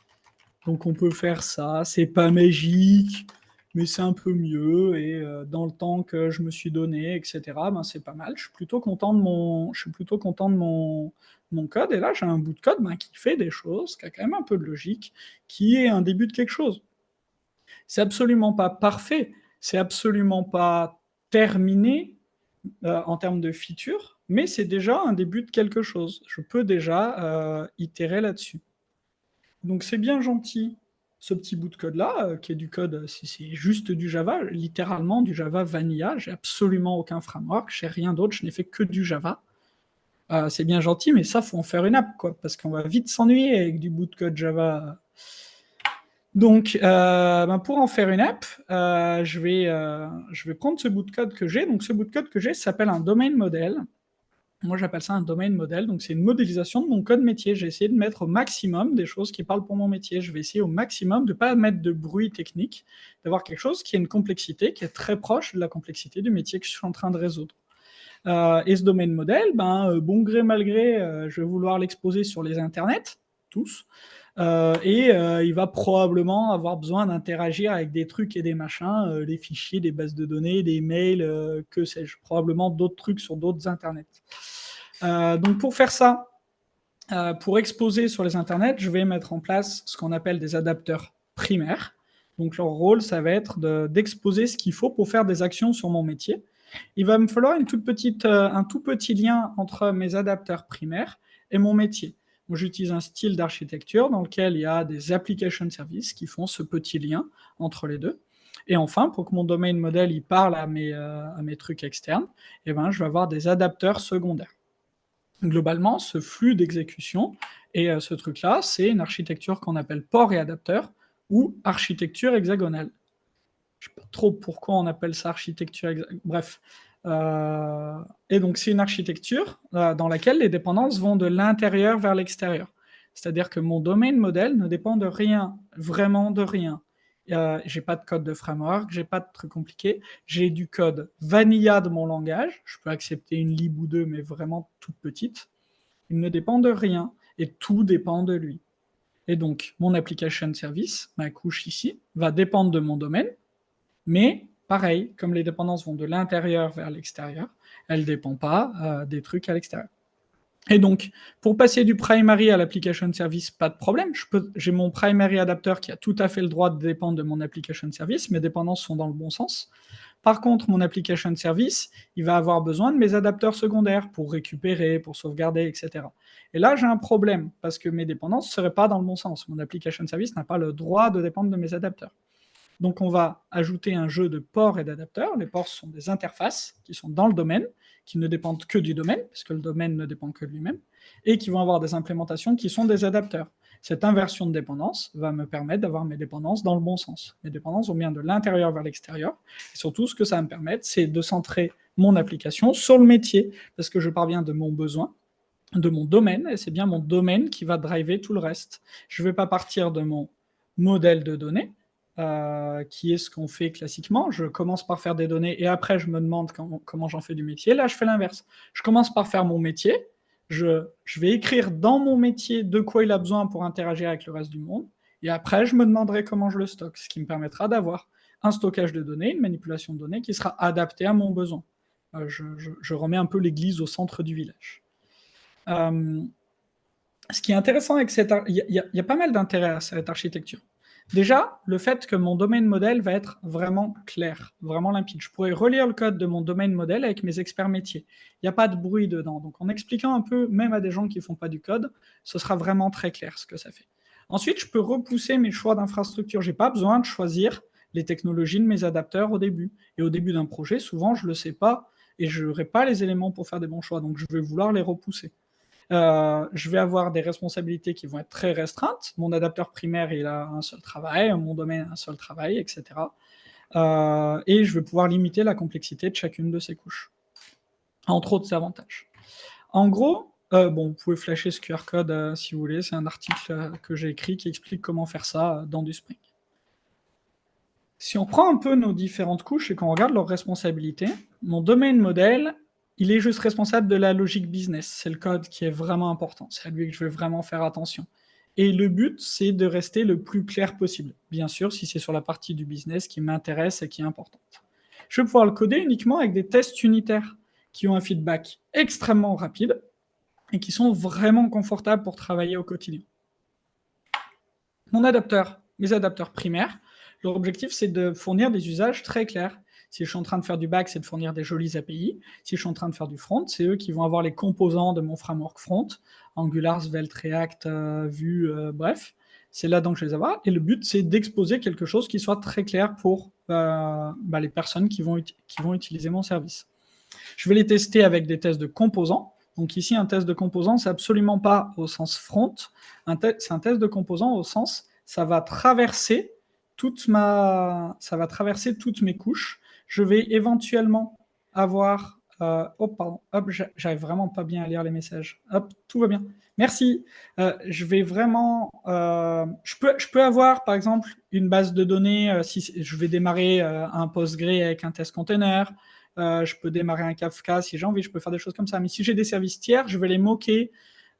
Donc, on peut faire ça, c'est pas magique, mais c'est un peu mieux, et dans le temps que je me suis donné, etc., c'est pas mal. Je suis plutôt content de mon code, et là, j'ai un bout de code qui fait des choses, qui a quand même un peu de logique, qui est un début de quelque chose. C'est absolument pas parfait, c'est absolument pas terminé en termes de feature, mais c'est déjà un début de quelque chose. Je peux déjà itérer là-dessus. Donc c'est bien gentil, ce petit bout de code-là, qui est du code, c'est juste du Java, littéralement du Java vanilla, j'ai absolument aucun framework, j'ai rien d'autre, je n'ai fait que du Java. C'est bien gentil, mais ça, faut en faire une app, quoi, parce qu'on va vite s'ennuyer avec du bout de code Java. Donc, pour en faire une app, je vais prendre ce bout de code que j'ai. Donc, ce bout de code que j'ai s'appelle un domain model. Moi, j'appelle ça un domain model. Donc, c'est une modélisation de mon code métier. J'ai essayé de mettre au maximum des choses qui parlent pour mon métier. Je vais essayer au maximum de ne pas mettre de bruit technique, d'avoir quelque chose qui a une complexité qui est très proche de la complexité du métier que je suis en train de résoudre. Et ce domaine modèle, bon gré mal gré, je vais vouloir l'exposer sur les internets, tous, il va probablement avoir besoin d'interagir avec des trucs et des machins, des fichiers, des bases de données, des mails, que sais-je, probablement d'autres trucs sur d'autres internets. Donc pour faire ça, pour exposer sur les internets, je vais mettre en place ce qu'on appelle des adapteurs primaires. Donc leur rôle, ça va être d'exposer ce qu'il faut pour faire des actions sur mon métier. Il va me falloir un tout petit lien entre mes adapteurs primaires et mon métier. J'utilise un style d'architecture dans lequel il y a des application services qui font ce petit lien entre les deux. Et enfin, pour que mon domaine modèle il parle à mes trucs externes, je vais avoir des adapteurs secondaires. Globalement, ce flux d'exécution et ce truc-là, c'est une architecture qu'on appelle port et adapteur ou architecture hexagonale. Je ne sais pas trop pourquoi on appelle ça architecture hexagonale. Bref. Et donc, c'est une architecture dans laquelle les dépendances vont de l'intérieur vers l'extérieur. C'est-à-dire que mon domaine modèle ne dépend de rien, vraiment de rien. J'ai pas de code de framework, j'ai pas de trucs compliqués, j'ai du code vanilla de mon langage, je peux accepter une lib ou deux, mais vraiment toute petite. Il ne dépend de rien, et tout dépend de lui. Et donc, mon application service, ma couche ici, va dépendre de mon domaine, mais pareil, comme les dépendances vont de l'intérieur vers l'extérieur, elles ne dépendent pas des trucs à l'extérieur. Et donc, pour passer du primary à l'application service, pas de problème. J'ai mon primary adapteur qui a tout à fait le droit de dépendre de mon application service. Mes dépendances sont dans le bon sens. Par contre, mon application service, il va avoir besoin de mes adapteurs secondaires pour récupérer, pour sauvegarder, etc. Et là, j'ai un problème parce que mes dépendances ne seraient pas dans le bon sens. Mon application service n'a pas le droit de dépendre de mes adapteurs. Donc, on va ajouter un jeu de ports et d'adapteurs. Les ports sont des interfaces qui sont dans le domaine, qui ne dépendent que du domaine, puisque le domaine ne dépend que de lui-même, et qui vont avoir des implémentations qui sont des adapteurs. Cette inversion de dépendance va me permettre d'avoir mes dépendances dans le bon sens. Mes dépendances vont bien de l'intérieur vers l'extérieur. Et surtout, ce que ça va me permettre, c'est de centrer mon application sur le métier, parce que je parviens de mon besoin, de mon domaine, et c'est bien mon domaine qui va driver tout le reste. Je ne vais pas partir de mon modèle de données, qui est ce qu'on fait classiquement. Je commence par faire des données et après je me demande comment j'en fais du métier. Là, je fais l'inverse. Je commence par faire mon métier. Je vais écrire dans mon métier de quoi il a besoin pour interagir avec le reste du monde. Et après, je me demanderai comment je le stocke, ce qui me permettra d'avoir un stockage de données, une manipulation de données qui sera adaptée à mon besoin. Je remets un peu l'église au centre du village. Ce qui est intéressant avec il y a pas mal d'intérêt à cette architecture. Déjà, le fait que mon domaine modèle va être vraiment clair, vraiment limpide. Je pourrais relire le code de mon domaine modèle avec mes experts métiers. Il n'y a pas de bruit dedans. Donc, en expliquant un peu, même à des gens qui ne font pas du code, ce sera vraiment très clair ce que ça fait. Ensuite, je peux repousser mes choix d'infrastructure. Je n'ai pas besoin de choisir les technologies de mes adapteurs au début. Et au début d'un projet, souvent, je ne le sais pas et je n'aurai pas les éléments pour faire des bons choix. Donc, je vais vouloir les repousser. Je vais avoir des responsabilités qui vont être très restreintes. Mon adapteur primaire, il a un seul travail, mon domaine a un seul travail, etc. Et je vais pouvoir limiter la complexité de chacune de ces couches, entre autres avantages. En gros, vous pouvez flasher ce QR code si vous voulez, c'est un article que j'ai écrit qui explique comment faire ça dans du Spring. Si on prend un peu nos différentes couches et qu'on regarde leurs responsabilités, mon domaine modèle, il est juste responsable de la logique business. C'est le code qui est vraiment important. C'est à lui que je vais vraiment faire attention. Et le but, c'est de rester le plus clair possible. Bien sûr, si c'est sur la partie du business qui m'intéresse et qui est importante. Je vais pouvoir le coder uniquement avec des tests unitaires qui ont un feedback extrêmement rapide et qui sont vraiment confortables pour travailler au quotidien. Mon adapteur, mes adapteurs primaires, leur objectif, c'est de fournir des usages très clairs. Si je suis en train de faire du back, c'est de fournir des jolies API. Si je suis en train de faire du front, c'est eux qui vont avoir les composants de mon framework front, Angular, Svelte, React, Vue, bref. C'est là-dedans que je les avoir. Et le but, c'est d'exposer quelque chose qui soit très clair pour les personnes qui vont utiliser mon service. Je vais les tester avec des tests de composants. Donc ici, un test de composants, c'est absolument pas au sens front. C'est un test de composants au sens, ça va traverser toutes mes couches. Je vais éventuellement avoir... pardon. Hop, j'arrive vraiment pas bien à lire les messages. Hop, tout va bien. Merci. Je vais vraiment... je peux avoir, par exemple, une base de données, si je vais démarrer un Postgre avec un test container, je peux démarrer un Kafka si j'ai envie, je peux faire des choses comme ça. Mais si j'ai des services tiers, je vais les moquer,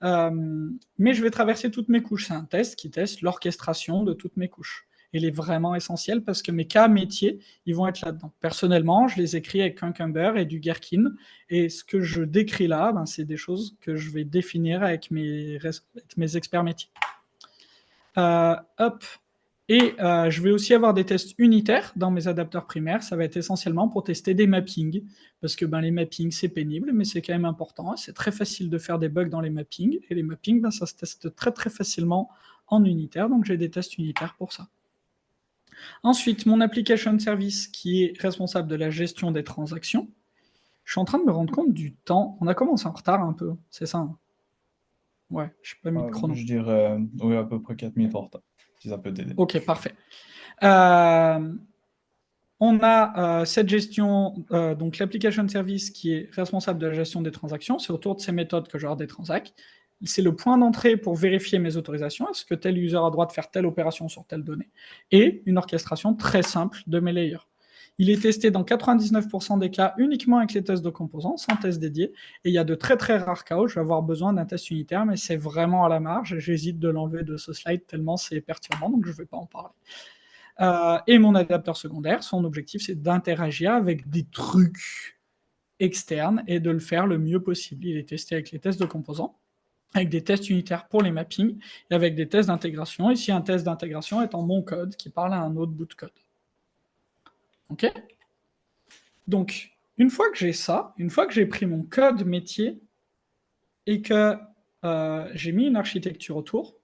mais je vais traverser toutes mes couches. C'est un test qui teste l'orchestration de toutes mes couches. Il est vraiment essentiel parce que mes cas métiers, ils vont être là-dedans. Personnellement, je les écris avec Cucumber et du Gherkin, et ce que je décris là, c'est des choses que je vais définir avec mes experts métiers. Hop. Et je vais aussi avoir des tests unitaires dans mes adapteurs primaires. Ça va être essentiellement pour tester des mappings, parce que les mappings, c'est pénible, mais c'est quand même important. C'est très facile de faire des bugs dans les mappings, et les mappings, ça se teste très très facilement en unitaire, donc j'ai des tests unitaires pour ça. Ensuite, mon application service qui est responsable de la gestion des transactions. Je suis en train de me rendre compte du temps. On a commencé en retard un peu, c'est ça, hein? Ouais, je n'ai pas mis de chrono. Je dirais oui, à peu près 4 minutes en retard, si ça peut t'aider. Ok, parfait. On a cette gestion, donc l'application service qui est responsable de la gestion des transactions. C'est autour de ces méthodes que je vais avoir des transacts. C'est le point d'entrée pour vérifier mes autorisations. Est-ce que tel user a droit de faire telle opération sur telle donnée? Et une orchestration très simple de mes layers. Il est testé dans 99% des cas uniquement avec les tests de composants, sans test dédié. Et il y a de très très rares cas où je vais avoir besoin d'un test unitaire, mais c'est vraiment à la marge. J'hésite de l'enlever de ce slide tellement c'est perturbant, donc je ne vais pas en parler. Et mon adapteur secondaire, son objectif, c'est d'interagir avec des trucs externes et de le faire le mieux possible. Il est testé avec les tests de composants, avec des tests unitaires pour les mappings et avec des tests d'intégration. Ici, un test d'intégration étant mon code qui parle à un autre bout de code. OK? Donc, une fois que j'ai ça, une fois que j'ai pris mon code métier et que j'ai mis une architecture autour,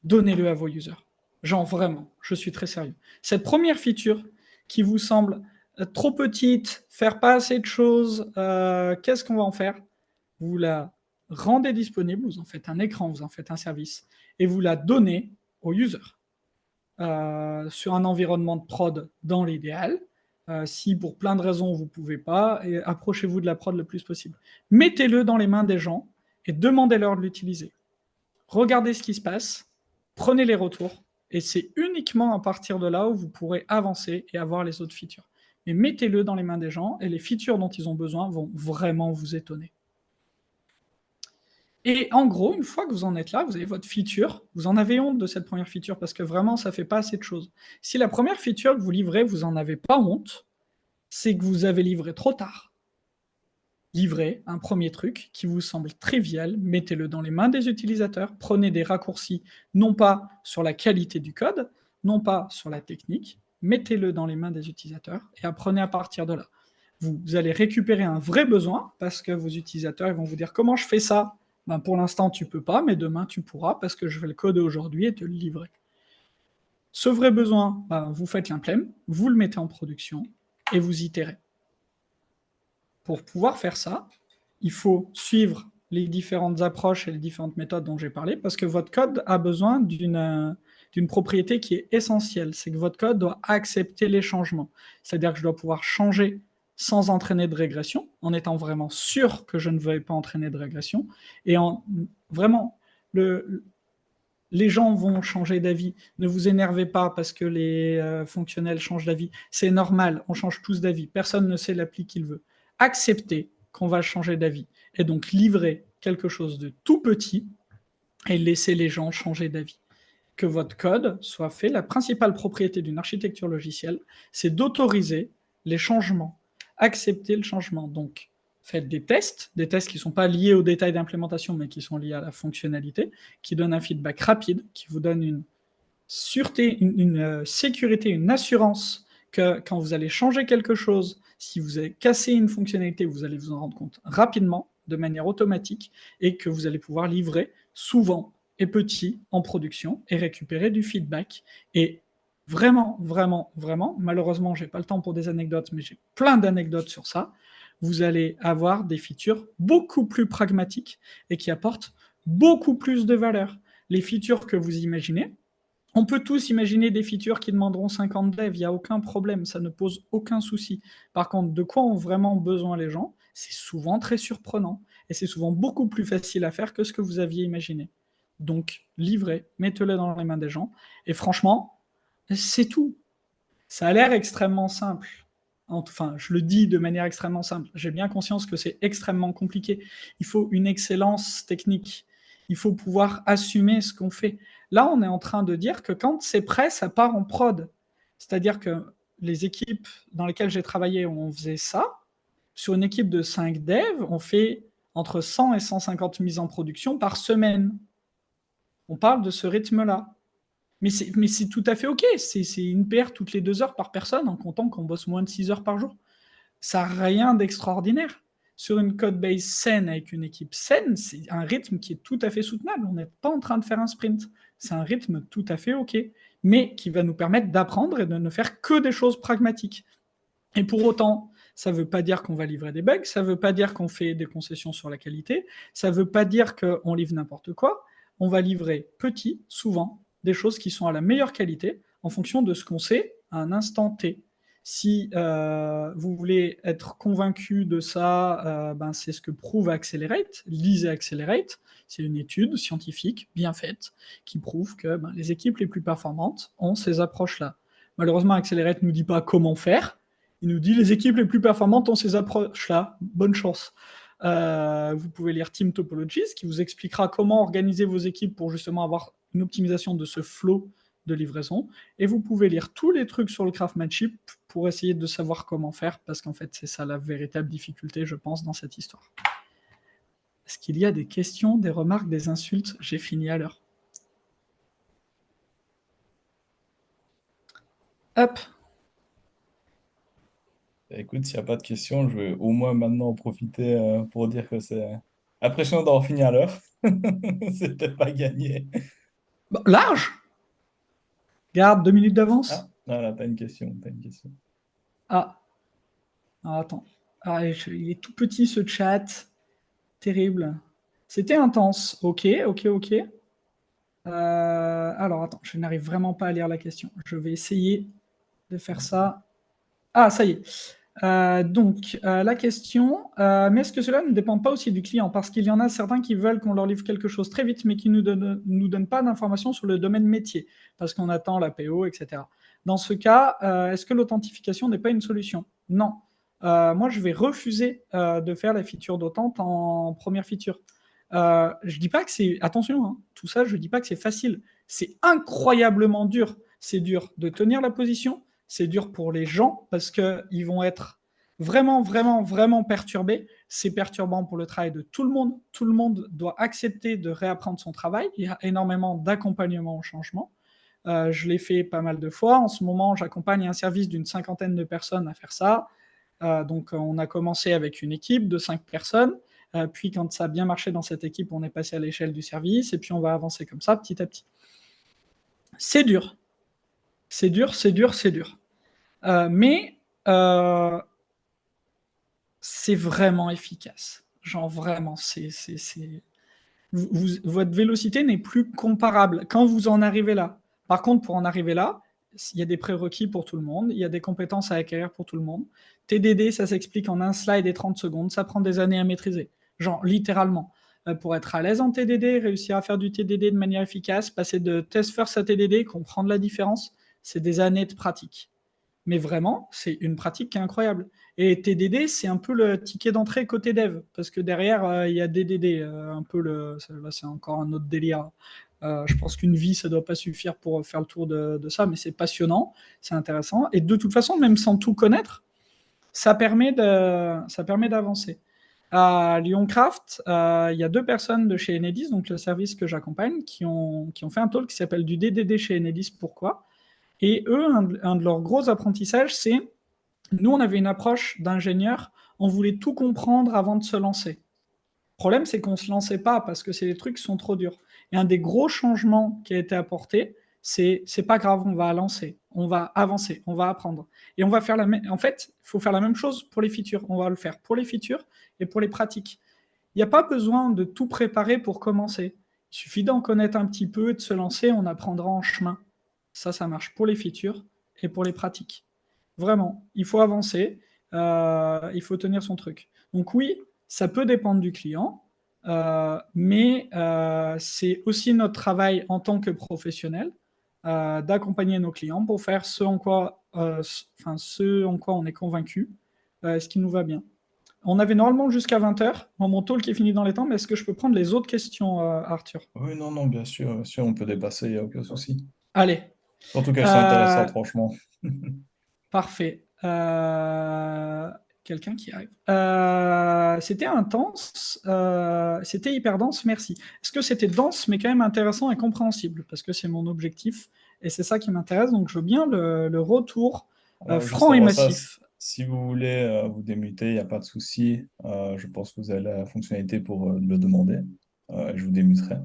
donnez-le à vos users. Genre vraiment, je suis très sérieux. Cette première feature qui vous semble trop petite, faire pas assez de choses, qu'est-ce qu'on va en faire? Vous la rendez disponible, vous en faites un écran, vous en faites un service, et vous la donnez aux users. Sur un environnement de prod dans l'idéal. Si pour plein de raisons vous ne pouvez pas, approchez-vous de la prod le plus possible. Mettez-le dans les mains des gens et demandez-leur de l'utiliser. Regardez ce qui se passe, prenez les retours, et c'est uniquement à partir de là où vous pourrez avancer et avoir les autres features. Mais mettez-le dans les mains des gens, et les features dont ils ont besoin vont vraiment vous étonner. Et en gros, une fois que vous en êtes là, vous avez votre feature, vous en avez honte de cette première feature parce que vraiment, ça ne fait pas assez de choses. Si la première feature que vous livrez, vous n'en avez pas honte, c'est que vous avez livré trop tard. Livrez un premier truc qui vous semble trivial, mettez-le dans les mains des utilisateurs, prenez des raccourcis, non pas sur la qualité du code, non pas sur la technique, mettez-le dans les mains des utilisateurs et apprenez à partir de là. Vous allez récupérer un vrai besoin parce que vos utilisateurs ils vont vous dire comment je fais ça. Pour l'instant, tu peux pas, mais demain, tu pourras parce que je vais le coder aujourd'hui et te le livrer. Ce vrai besoin, vous faites l'implème, vous le mettez en production et vous itérez. Pour pouvoir faire ça, il faut suivre les différentes approches et les différentes méthodes dont j'ai parlé, parce que votre code a besoin d'une propriété qui est essentielle, c'est que votre code doit accepter les changements. C'est-à-dire que je dois pouvoir changer sans entraîner de régression, en étant vraiment sûr que je ne vais pas entraîner de régression, et en vraiment, les gens vont changer d'avis. Ne vous énervez pas parce que les fonctionnels changent d'avis. C'est normal, on change tous d'avis. Personne ne sait l'appli qu'il veut. Acceptez qu'on va changer d'avis et donc livrer quelque chose de tout petit et laisser les gens changer d'avis. Que votre code soit fait, la principale propriété d'une architecture logicielle, c'est d'autoriser les changements, accepter le changement. Donc, faites des tests qui ne sont pas liés au détail d'implémentation, mais qui sont liés à la fonctionnalité, qui donnent un feedback rapide, qui vous donne une sûreté, une sécurité, une assurance que quand vous allez changer quelque chose, si vous avez cassé une fonctionnalité, vous allez vous en rendre compte rapidement, de manière automatique, et que vous allez pouvoir livrer souvent et petit en production et récupérer du feedback. Et vraiment, vraiment, vraiment, malheureusement, j'ai pas le temps pour des anecdotes, mais j'ai plein d'anecdotes sur ça. Vous allez avoir des features beaucoup plus pragmatiques et qui apportent beaucoup plus de valeur. Les features que vous imaginez, on peut tous imaginer des features qui demanderont 50 devs, il n'y a aucun problème, ça ne pose aucun souci. Par contre, de quoi ont vraiment besoin les gens, c'est souvent très surprenant et c'est souvent beaucoup plus facile à faire que ce que vous aviez imaginé. Donc, livrez, mettez-le dans les mains des gens et franchement, c'est tout. Ça a l'air extrêmement simple. Enfin, je le dis de manière extrêmement simple. J'ai bien conscience que c'est extrêmement compliqué. Il faut une excellence technique. Il faut pouvoir assumer ce qu'on fait. Là, on est en train de dire que quand c'est prêt, ça part en prod. C'est-à-dire que les équipes dans lesquelles j'ai travaillé, on faisait ça. Sur une équipe de 5 devs, on fait entre 100 et 150 mises en production par semaine. On parle de ce rythme-là. Mais c'est tout à fait OK. C'est une paire toutes les 2 heures par personne, en comptant qu'on bosse moins de 6 heures par jour. Ça n'a rien d'extraordinaire. Sur une code base saine avec une équipe saine, c'est un rythme qui est tout à fait soutenable. On n'est pas en train de faire un sprint. C'est un rythme tout à fait OK, mais qui va nous permettre d'apprendre et de ne faire que des choses pragmatiques. Et pour autant, ça ne veut pas dire qu'on va livrer des bugs, ça ne veut pas dire qu'on fait des concessions sur la qualité, ça ne veut pas dire qu'on livre n'importe quoi. On va livrer petit, souvent, des choses qui sont à la meilleure qualité en fonction de ce qu'on sait à un instant T. Si vous voulez être convaincu de ça, c'est ce que prouve Accelerate. Lisez Accelerate, c'est une étude scientifique bien faite qui prouve que les équipes les plus performantes ont ces approches-là. Malheureusement, Accelerate ne nous dit pas comment faire. Il nous dit les équipes les plus performantes ont ces approches-là. Bonne chance. Vous pouvez lire Team Topologies qui vous expliquera comment organiser vos équipes pour justement avoir une optimisation de ce flow de livraison. Et vous pouvez lire tous les trucs sur le craftsmanship pour essayer de savoir comment faire, parce qu'en fait, c'est ça la véritable difficulté, je pense, dans cette histoire. Est-ce qu'il y a des questions, des remarques, des insultes? J'ai fini à l'heure. Hop. Écoute, s'il n'y a pas de questions, je vais au moins maintenant en profiter pour dire que c'est impressionnant d'avoir fini à l'heure. C'était pas gagné. Bon, large. Garde 2 minutes d'avance. Ah, voilà, t'as une question, t'as une question. Ah. Ah, attends. Ah, il est tout petit ce chat. Terrible. C'était intense. Ok, ok, ok. Alors, attends, je n'arrive vraiment pas à lire la question. Je vais essayer de faire ça. Ah, ça y est. La question, mais est-ce que cela ne dépend pas aussi du client? Parce qu'il y en a certains qui veulent qu'on leur livre quelque chose très vite, mais qui ne nous donnent pas d'informations sur le domaine métier, parce qu'on attend la PO, etc. Dans ce cas, est-ce que l'authentification n'est pas une solution? Non. Moi, je vais refuser de faire la feature d'authent en première feature. Je dis pas que c'est... Attention, hein, tout ça, je dis pas que c'est facile. C'est incroyablement dur. C'est dur de tenir la position, c'est dur pour les gens parce qu'ils vont être vraiment, vraiment, vraiment perturbés. C'est perturbant pour le travail de tout le monde. Tout le monde doit accepter de réapprendre son travail. Il y a énormément d'accompagnement au changement. Je l'ai fait pas mal de fois. En ce moment, j'accompagne un service d'une 50aine de personnes à faire ça. Donc, on a commencé avec une équipe de 5 personnes. Puis, quand ça a bien marché dans cette équipe, on est passé à l'échelle du service. Et puis, on va avancer comme ça, petit à petit. C'est dur. C'est dur, c'est dur, c'est dur. Mais c'est vraiment efficace. Genre vraiment, votre vélocité n'est plus comparable quand vous en arrivez là. Par contre, pour en arriver là, il y a des prérequis pour tout le monde, il y a des compétences à acquérir pour tout le monde. TDD, ça s'explique en un slide et 30 secondes, ça prend des années à maîtriser. Genre, littéralement. Pour être à l'aise en TDD, réussir à faire du TDD de manière efficace, passer de test first à TDD, comprendre la différence, c'est des années de pratique. Mais vraiment, c'est une pratique qui est incroyable. Et TDD, c'est un peu le ticket d'entrée côté dev, parce que derrière, il y a DDD, un peu là, c'est encore un autre délire. Je pense qu'une vie, ça ne doit pas suffire pour faire le tour de ça, mais c'est passionnant, c'est intéressant. Et de toute façon, même sans tout connaître, ça permet d'avancer. À Lyoncraft, il y a deux personnes de chez Enedis, donc le service que j'accompagne, qui ont fait un talk qui s'appelle du DDD chez Enedis. Pourquoi? Et eux, un de leurs gros apprentissages, c'est nous, on avait une approche d'ingénieur, on voulait tout comprendre avant de se lancer. Le problème, c'est qu'on ne se lançait pas parce que les trucs sont trop durs. Et un des gros changements qui a été apporté, c'est pas grave, on va lancer, on va avancer, on va apprendre. Et on va faire en fait, il faut faire la même chose pour les features. On va le faire pour les features et pour les pratiques. Il n'y a pas besoin de tout préparer pour commencer. Il suffit d'en connaître un petit peu et de se lancer, on apprendra en chemin. Ça marche pour les features et pour les pratiques. Vraiment, il faut avancer, il faut tenir son truc. Donc oui, ça peut dépendre du client, mais c'est aussi notre travail en tant que professionnel d'accompagner nos clients pour faire ce en quoi on est convaincu, ce qui nous va bien. On avait normalement jusqu'à 20h. Mon talk est fini dans les temps, mais est-ce que je peux prendre les autres questions, Arthur? Oui, non, non, bien sûr, on peut dépasser, il n'y a aucun souci. Allez, Surtout qu'elles sont euh, intéressantes, franchement. parfait. Quelqu'un qui arrive. C'était intense, c'était hyper dense, merci. Est-ce que c'était dense, mais quand même intéressant et compréhensible? Parce que c'est mon objectif, et c'est ça qui m'intéresse, donc je veux bien le retour Juste franc et avant ça, massif. si vous voulez vous démuter, il n'y a pas de souci. Je pense que vous avez la fonctionnalité pour le demander. Je vous démuterai.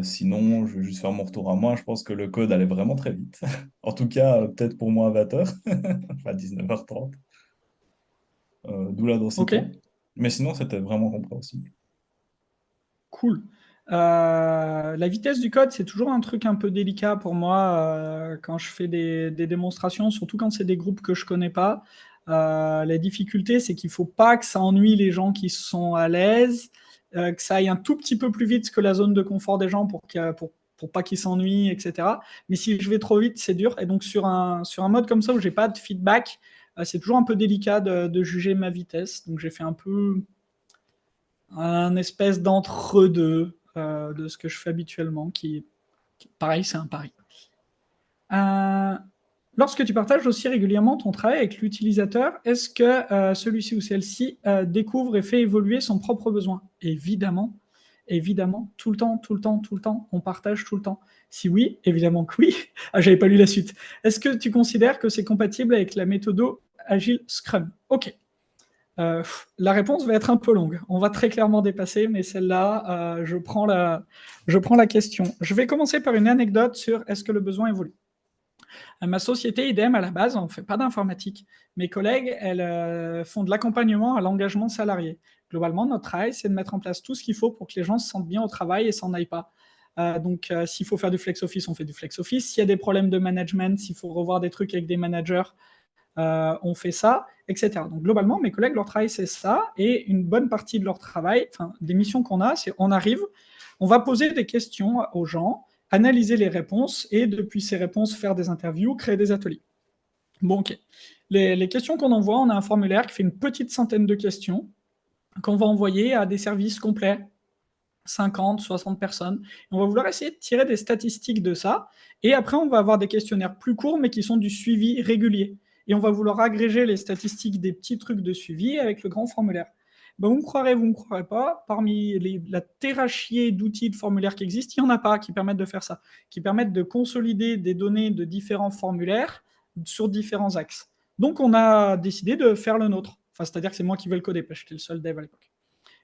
Sinon, je vais juste faire mon retour à moi. Je pense que le code allait vraiment très vite. En tout cas, peut-être pour moi à 20h, enfin 19h30, d'où la Ok, densité. Mais sinon, c'était vraiment compréhensible. cool. La vitesse du code, c'est toujours un truc un peu délicat pour moi quand je fais des démonstrations, surtout quand c'est des groupes que je connais pas. La difficulté, c'est qu'il faut pas que ça ennuie les gens qui sont à l'aise, que ça aille un tout petit peu plus vite que la zone de confort des gens pour pas qu'ils s'ennuient, etc. Mais si je vais trop vite, c'est dur. Et donc sur un mode comme ça où j'ai pas de feedback, c'est toujours un peu délicat de juger ma vitesse. Donc j'ai fait un peu un espèce d'entre-deux de ce que je fais habituellement, pareil, c'est un pari. Euh, Lorsque tu partages aussi régulièrement ton travail avec l'utilisateur, est-ce que celui-ci ou celle-ci découvre et fait évoluer son propre besoin? Évidemment, évidemment, tout le temps, tout le temps, tout le temps, on partage tout le temps. Si oui, évidemment que oui. Ah, j'avais pas lu la suite. Est-ce que tu considères que c'est compatible avec la méthode Agile Scrum? Ok. La réponse va être un peu longue. On va très clairement dépasser, mais celle-là, je prends la question. Je vais commencer par une anecdote sur est-ce que le besoin évolue. À ma société IDEM, à la base, on ne fait pas d'informatique. Mes collègues, elles font de l'accompagnement à l'engagement salarié. Globalement, notre travail, c'est de mettre en place tout ce qu'il faut pour que les gens se sentent bien au travail et s'en aillent pas. S'il faut faire du flex office, on fait du flex office. S'il y a des problèmes de management, s'il faut revoir des trucs avec des managers, on fait ça, etc. Donc globalement, mes collègues, leur travail, c'est ça, et une bonne partie de leur travail, enfin des missions qu'on a, c'est on arrive, on va poser des questions aux gens, analyser les réponses, et depuis ces réponses, faire des interviews, créer des ateliers. Bon, ok. Les questions qu'on envoie, on a un formulaire qui fait une petite centaine de questions qu'on va envoyer à des services complets, 50, 60 personnes. On va vouloir essayer de tirer des statistiques de ça. Et après, on va avoir des questionnaires plus courts, mais qui sont du suivi régulier. Et on va vouloir agréger les statistiques des petits trucs de suivi avec le grand formulaire. Ben, vous me croirez pas, parmi la terrachier d'outils de formulaires qui existent, il n'y en a pas qui permettent de faire ça, qui permettent de consolider des données de différents formulaires sur différents axes. Donc, on a décidé de faire le nôtre. Enfin, c'est-à-dire que c'est moi qui vais le coder, parce que j'étais le seul dev à l'époque.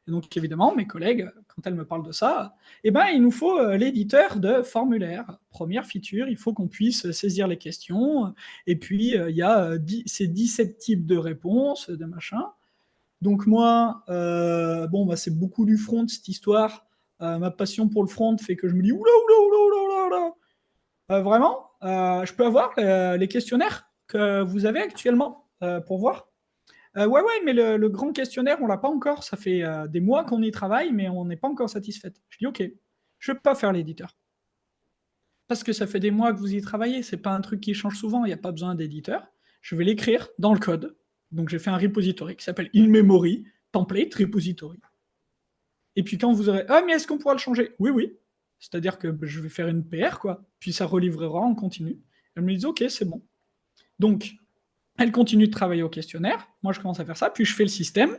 Et donc, évidemment, mes collègues, quand elles me parlent de ça, eh ben, il nous faut l'éditeur de formulaire. Première feature, il faut qu'on puisse saisir les questions. Et puis, il y a ces 17 types de réponses, de machin. Donc moi, bon, bah, c'est beaucoup du front, cette histoire. Ma passion pour le front fait que je me dis, oula, oula, oula, oula, oula. Vraiment, je peux avoir les questionnaires que vous avez actuellement pour voir. Ouais, ouais, mais le grand questionnaire, on l'a pas encore. Ça fait des mois qu'on y travaille, mais on n'est pas encore satisfait. Je dis, ok, je ne peux pas faire l'éditeur. Parce que ça fait des mois que vous y travaillez. C'est pas un truc qui change souvent. Il n'y a pas besoin d'éditeur. Je vais l'écrire dans le code. Donc j'ai fait un repository qui s'appelle in-memory template repository. Et puis quand vous aurez, ah, mais est-ce qu'on pourra le changer? Oui, oui. C'est-à-dire que je vais faire une PR, quoi. Puis ça relivrera en continu. Elle me dit, ok, c'est bon. Donc, elle continue de travailler au questionnaire. Moi, je commence à faire ça. Puis je fais le système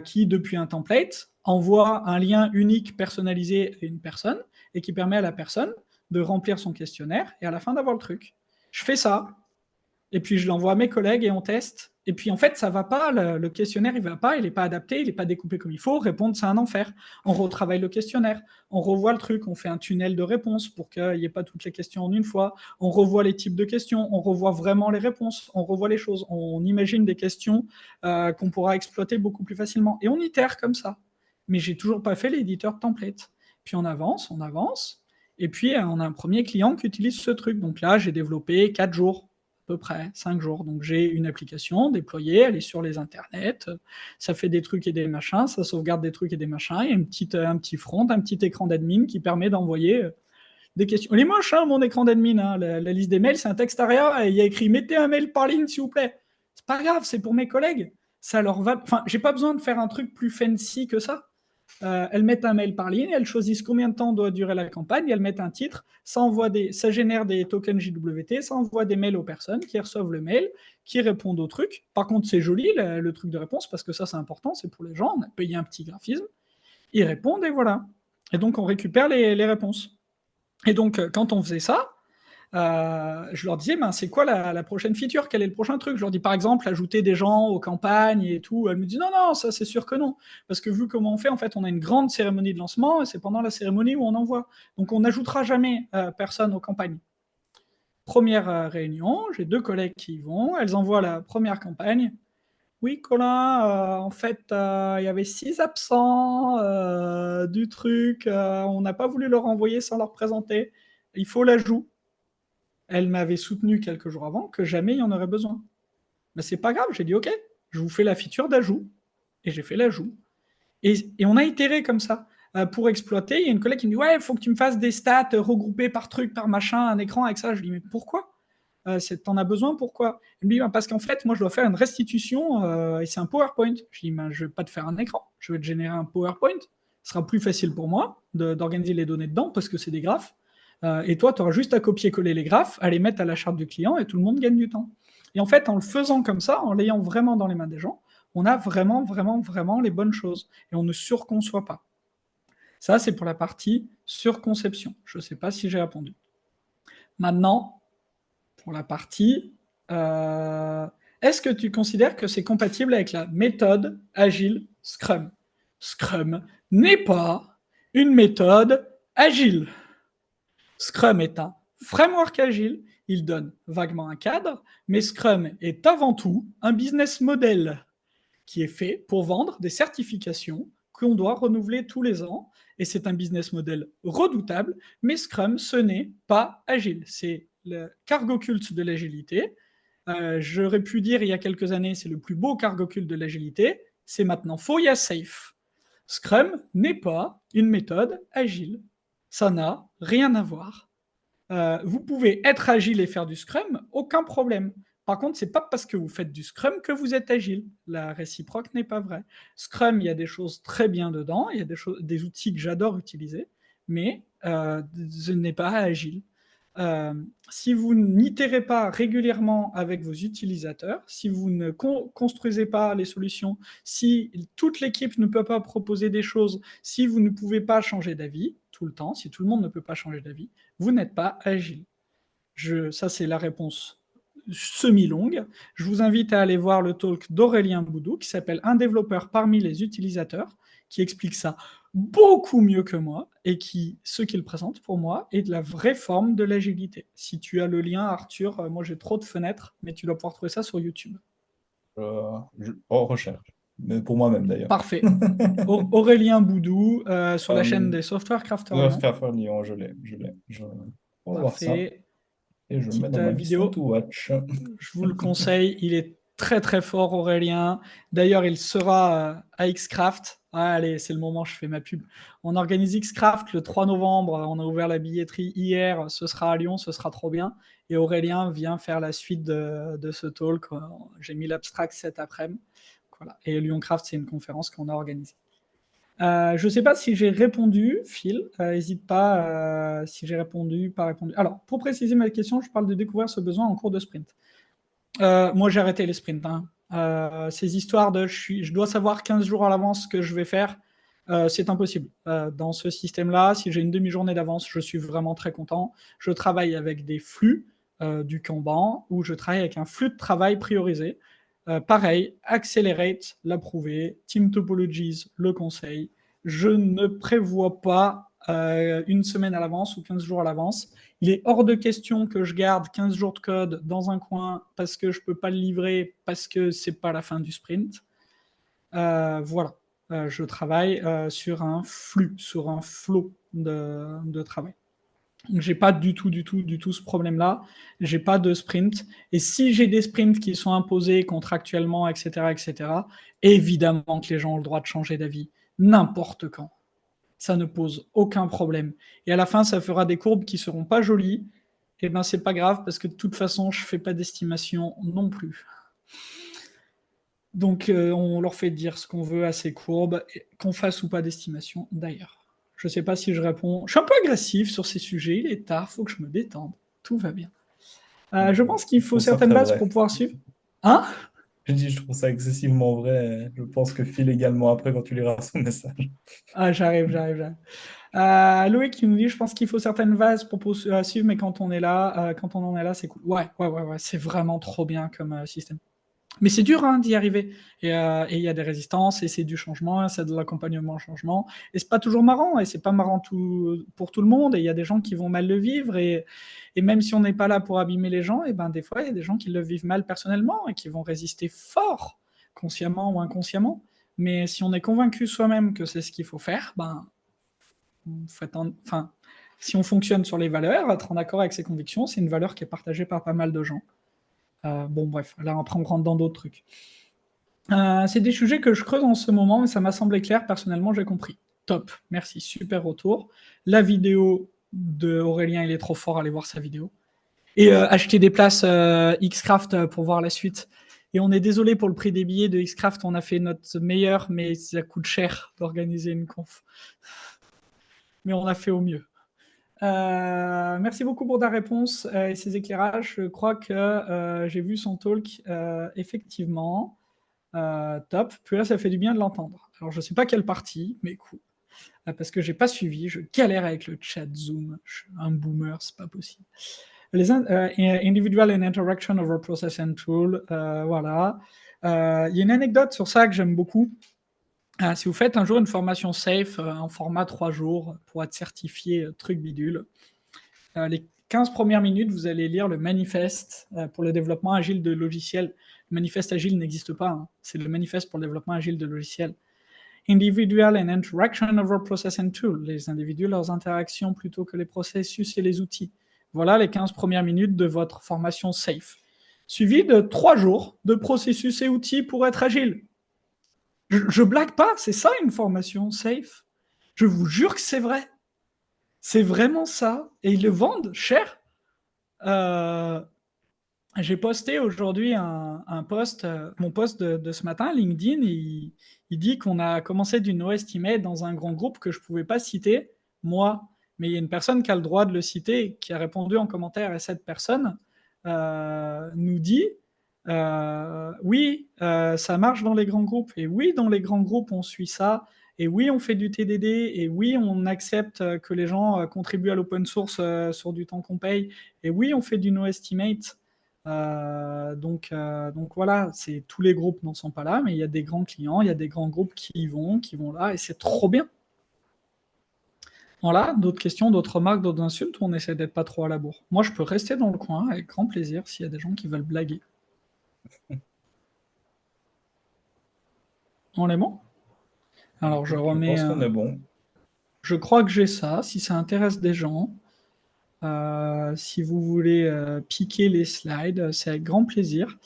qui, depuis un template, envoie un lien unique personnalisé à une personne et qui permet à la personne de remplir son questionnaire et à la fin d'avoir le truc. Je fais ça, et puis je l'envoie à mes collègues et on teste. Et puis en fait, ça va pas, le questionnaire, il va pas, il n'est pas adapté, il n'est pas découpé comme il faut. Répondre, c'est un enfer. On retravaille le questionnaire, on revoit le truc, on fait un tunnel de réponses pour qu'il n'y ait pas toutes les questions en une fois. On revoit les types de questions, on revoit vraiment les réponses, on revoit les choses. On imagine des questions qu'on pourra exploiter beaucoup plus facilement. Et on itère comme ça. Mais j'ai toujours pas fait l'éditeur de template. Puis on avance, on avance. Et puis on a un premier client qui utilise ce truc. Donc là, j'ai développé 4 jours peu près 5 jours. Donc j'ai une application déployée, elle est sur les internets, ça fait des trucs et des machins, ça sauvegarde des trucs et des machins, il y a un petit front, un petit écran d'admin qui permet d'envoyer des questions. Il est moche, hein, mon écran d'admin, hein. La liste des mails, c'est un texte arrière, et il y a écrit « Mettez un mail par ligne, s'il vous plaît ». C'est pas grave, c'est pour mes collègues. Ça leur va. Enfin, j'ai pas besoin de faire un truc plus fancy que ça. Elles mettent un mail par ligne, elles choisissent combien de temps doit durer la campagne, elles mettent un titre, ça génère des tokens JWT, ça envoie des mails aux personnes qui reçoivent le mail, qui répondent au truc. Par contre, c'est joli le truc de réponse parce que ça, c'est important, c'est pour les gens, on a payé un petit graphisme, ils répondent et voilà. Et donc, on récupère les réponses. Et donc, quand on faisait ça, je leur disais, ben, c'est quoi la prochaine feature? Quel est le prochain truc? Je leur dis par exemple, ajouter des gens aux campagnes et tout. Elle me dit, non, non, ça c'est sûr que non. Parce que vu comment on fait, en fait, on a une grande cérémonie de lancement et c'est pendant la cérémonie où on envoie. Donc on n'ajoutera jamais personne aux campagnes. Première réunion, j'ai 2 collègues qui y vont, elles envoient la première campagne. Oui, Colin, en fait, il y avait 6 absents du truc, on n'a pas voulu leur envoyer sans leur présenter. Il faut l'ajout. Elle m'avait soutenu quelques jours avant que jamais il y en aurait besoin. Mais c'est pas grave, j'ai dit ok, je vous fais la feature d'ajout. Et j'ai fait l'ajout. Et on a itéré comme ça. Pour exploiter, il y a une collègue qui me dit ouais, il faut que tu me fasses des stats regroupées par truc, par machin, un écran avec ça. Je lui dis mais pourquoi t'en as besoin, pourquoi? Elle me dit parce qu'en fait, moi je dois faire une restitution et c'est un PowerPoint. Je dis je vais pas te faire un écran, je vais te générer un PowerPoint. Ce sera plus facile pour moi d'organiser les données dedans parce que c'est des graphes. Et toi, tu auras juste à copier-coller les graphes, à les mettre à la charte du client et tout le monde gagne du temps. Et en fait, en le faisant comme ça, en l'ayant vraiment dans les mains des gens, on a vraiment, vraiment, vraiment les bonnes choses et on ne surconçoit pas. Ça, c'est pour la partie surconception. Je ne sais pas si j'ai répondu. Maintenant, pour la partie, est-ce que tu considères que c'est compatible avec la méthode agile Scrum? Scrum n'est pas une méthode agile. Scrum est un framework agile, il donne vaguement un cadre, mais Scrum est avant tout un business model qui est fait pour vendre des certifications qu'on doit renouveler tous les ans. Et c'est un business model redoutable, mais Scrum, ce n'est pas agile. C'est le cargo culte de l'agilité. J'aurais pu dire il y a quelques années, c'est le plus beau cargo culte de l'agilité. C'est maintenant faux, il y a safe. Scrum n'est pas une méthode agile. Ça n'a rien à voir. Vous pouvez être agile et faire du Scrum, aucun problème. Par contre, c'est pas parce que vous faites du Scrum que vous êtes agile. La réciproque n'est pas vraie. Scrum, il y a des choses très bien dedans, il y a des outils que j'adore utiliser, mais ce n'est pas agile. Si vous n'itérez pas régulièrement avec vos utilisateurs, si vous ne construisez pas les solutions, si toute l'équipe ne peut pas proposer des choses, si vous ne pouvez pas changer d'avis tout le temps, si tout le monde ne peut pas changer d'avis, vous n'êtes pas agile. Ça, c'est la réponse semi-longue. Je vous invite à aller voir le talk d'Aurélien Boudou qui s'appelle Un développeur parmi les utilisateurs, qui explique ça beaucoup mieux que moi et qui, ce qu'il présente pour moi, est de la vraie forme de l'agilité. Si tu as le lien, Arthur, moi j'ai trop de fenêtres, mais tu dois pouvoir trouver ça sur YouTube. Recherche. Mais pour moi-même d'ailleurs. Parfait. Aurélien Boudou sur la chaîne Euh, des Software Crafters Lyon. Scrapper Lyon, je l'ai. On va voir ça. Parfait. Et je le mets Petite dans ma listen to vidéo. watch. Je vous le conseille. Il est très très fort, Aurélien. D'ailleurs, il sera à Xcraft. Ah, allez, c'est le moment, je fais ma pub. On organise Xcraft le 3 novembre. On a ouvert la billetterie hier. Ce sera à Lyon, ce sera trop bien. Et Aurélien vient faire la suite de ce talk. J'ai mis l'abstract cet après-midi. Voilà. Et Lyoncraft, c'est une conférence qu'on a organisée. Je ne sais pas si j'ai répondu, Phil. N'hésite pas si j'ai répondu, pas répondu. Alors, pour préciser ma question, je parle de découvrir ce besoin en cours de sprint. Moi, j'ai arrêté les sprints. Ces histoires de je dois savoir 15 jours à l'avance ce que je vais faire, c'est impossible. Dans ce système-là, si j'ai une demi-journée d'avance, je suis vraiment très content. Je travaille avec des flux du Kanban ou je travaille avec un flux de travail priorisé. Pareil, Accelerate, l'approuvé, Team Topologies, le conseil. Je ne prévois pas une semaine à l'avance ou 15 jours à l'avance. Il est hors de question que je garde 15 jours de code dans un coin parce que je ne peux pas le livrer, parce que ce n'est pas la fin du sprint. Voilà. Je travaille sur un flux, sur un flow de travail. Donc, j'ai pas du tout ce problème-là. J'ai pas de sprint. Et si j'ai des sprints qui sont imposés contractuellement, etc., évidemment que les gens ont le droit de changer d'avis n'importe quand. Ça ne pose aucun problème. Et à la fin, ça fera des courbes qui seront pas jolies. Et ben, c'est pas grave parce que de toute façon, je fais pas d'estimation non plus. Donc, on leur fait dire ce qu'on veut à ces courbes, qu'on fasse ou pas d'estimation d'ailleurs. Je ne sais pas si je réponds. Je suis un peu agressif sur ces sujets. Il est tard, il faut que je me détende. Tout va bien. Je pense qu'il Je faut trouve ça certaines très bases vrai. pour pouvoir suivre. Hein? Je dis, je trouve ça excessivement vrai. Je pense que Phil également après quand tu liras son message. Ah, j'arrive. Loïc qui nous dit, je pense qu'il faut certaines bases pour suivre, mais quand on est là, quand on en est là, c'est cool. Ouais, c'est vraiment trop bien comme système. Mais c'est dur d'y arriver. Et il y a des résistances, et c'est du changement, c'est de l'accompagnement au changement. Et c'est pas toujours marrant, et c'est pas marrant pour tout le monde. Et il y a des gens qui vont mal le vivre. Et même si on n'est pas là pour abîmer les gens, et ben des fois, il y a des gens qui le vivent mal personnellement et qui vont résister fort, consciemment ou inconsciemment. Mais si on est convaincu soi-même que c'est ce qu'il faut faire, ben, enfin, si on fonctionne sur les valeurs, être en accord avec ses convictions, c'est une valeur qui est partagée par pas mal de gens. Bon, bref, là, après, on rentre dans d'autres trucs. C'est des sujets que je creuse en ce moment, mais ça m'a semblé clair. Personnellement, j'ai compris. Top, merci, super retour. La vidéo de Aurélien, il est trop fort, allez voir sa vidéo. Et acheter des places Xcraft pour voir la suite. Et on est désolé pour le prix des billets de Xcraft, on a fait notre meilleur, mais ça coûte cher d'organiser une conf. Mais on a fait au mieux. Merci beaucoup pour ta réponse et ces éclairages. Je crois que j'ai vu son talk, effectivement. Top. Puis là, ça fait du bien de l'entendre. Alors, je ne sais pas quelle partie, mais cool. Parce que j'ai pas suivi. Je galère avec le chat Zoom. Je suis un boomer, c'est pas possible. Les individual and interaction over process and tool. Voilà. Il y a une anecdote sur ça que j'aime beaucoup. Si vous faites un jour une formation safe en format 3 jours pour être certifié truc bidule, les 15 premières minutes, vous allez lire le manifeste pour le développement agile de logiciels. Le manifeste agile n'existe pas, hein. C'est le manifeste pour le développement agile de logiciels. Individual and interaction over process and tool. Les individus, leurs interactions plutôt que les processus et les outils. Voilà les 15 premières minutes de votre formation safe. Suivi de 3 jours de processus et outils pour être agile. Je blague pas, c'est ça une formation safe. Je vous jure que c'est vrai. C'est vraiment ça. Et ils le vendent cher. J'ai posté aujourd'hui un post, mon post de ce matin, LinkedIn, il dit qu'on a commencé du no estimate dans un grand groupe que je ne pouvais pas citer, moi, mais il y a une personne qui a le droit de le citer, qui a répondu en commentaire, et cette personne nous dit oui, ça marche dans les grands groupes, et oui, dans les grands groupes, on suit ça, et oui, on fait du TDD, et oui, on accepte que les gens contribuent à l'open source sur du temps qu'on paye, et oui, on fait du no estimate. Donc voilà, tous les groupes n'en sont pas là, mais il y a des grands clients, il y a des grands groupes qui vont là, et c'est trop bien. Voilà, d'autres questions, d'autres remarques, d'autres insultes, ou on essaie d'être pas trop à la bourre? Moi, je peux rester dans le coin avec grand plaisir s'il y a des gens qui veulent blaguer. On est bon? Alors, je Écoute, je remets. pense qu'on est bon. Je crois que j'ai ça, si ça intéresse des gens. Si vous voulez piquer les slides, c'est avec grand plaisir.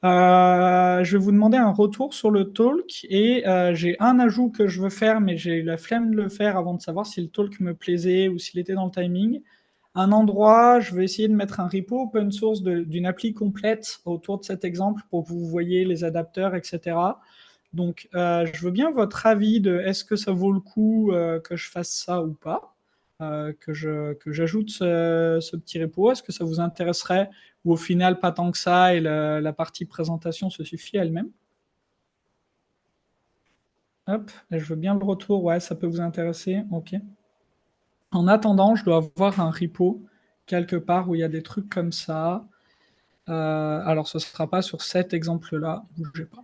Je vais vous demander un retour sur le talk et j'ai un ajout que je veux faire, mais j'ai eu la flemme de le faire avant de savoir si le talk me plaisait ou s'il était dans le timing. Un endroit, je vais essayer de mettre un repo open source d'une appli complète autour de cet exemple pour que vous voyez les adapteurs, etc. Donc, je veux bien votre avis de est-ce que ça vaut le coup que je fasse ça ou pas, que j'ajoute ce petit repo. Est-ce que ça vous intéresserait ou au final pas tant que ça et la partie présentation se suffit elle-même? Hop, et je veux bien le retour. Ouais, ça peut vous intéresser. Ok. En attendant, je dois avoir un repo quelque part où il y a des trucs comme ça. Alors, ce ne sera pas sur cet exemple-là. Bougez pas.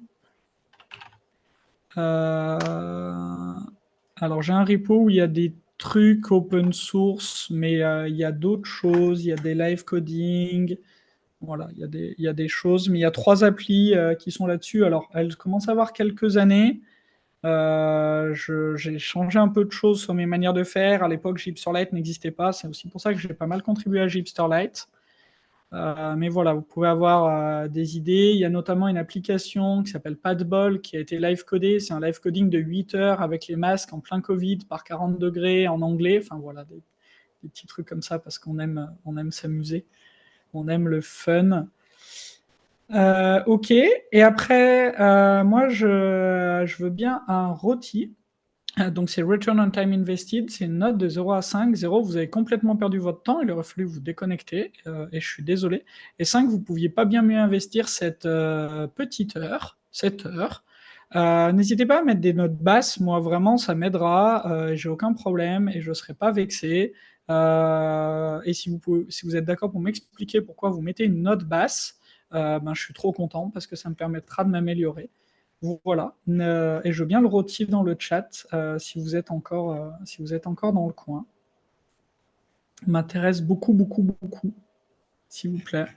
Alors, j'ai un repo où il y a des trucs open source, mais il y a d'autres choses. Il y a des live coding. Voilà, il y a des choses, mais il y a 3 applis qui sont là-dessus. Alors, elles commencent à avoir quelques années. J'ai changé un peu de choses sur mes manières de faire. À l'époque, Gipsterlight n'existait pas. C'est aussi pour ça que j'ai pas mal contribué à Gipsterlight. Mais voilà, vous pouvez avoir des idées. Il y a notamment une application qui s'appelle Padball qui a été live codée. C'est un live coding de 8 heures avec les masques en plein Covid par 40 degrés en anglais. Enfin voilà, des petits trucs comme ça parce on aime s'amuser. On aime le fun. Ok. Et après, moi, je veux bien un rôti. Donc, c'est Return on Time Invested. C'est une note de 0 à 5. 0, vous avez complètement perdu votre temps. Il aurait fallu vous déconnecter. Et je suis désolé. Et 5, vous ne pouviez pas bien mieux investir cette petite heure, cette heure. N'hésitez pas à mettre des notes basses. Moi, vraiment, ça m'aidera. J'ai aucun problème et je ne serai pas vexé. Et si vous êtes d'accord pour m'expliquer pourquoi vous mettez une note basse, ben, je suis trop content parce que ça me permettra de m'améliorer. Voilà. Et je veux bien le rôtir dans le chat si vous êtes encore dans le coin. M'intéresse beaucoup, beaucoup, beaucoup, s'il vous plaît.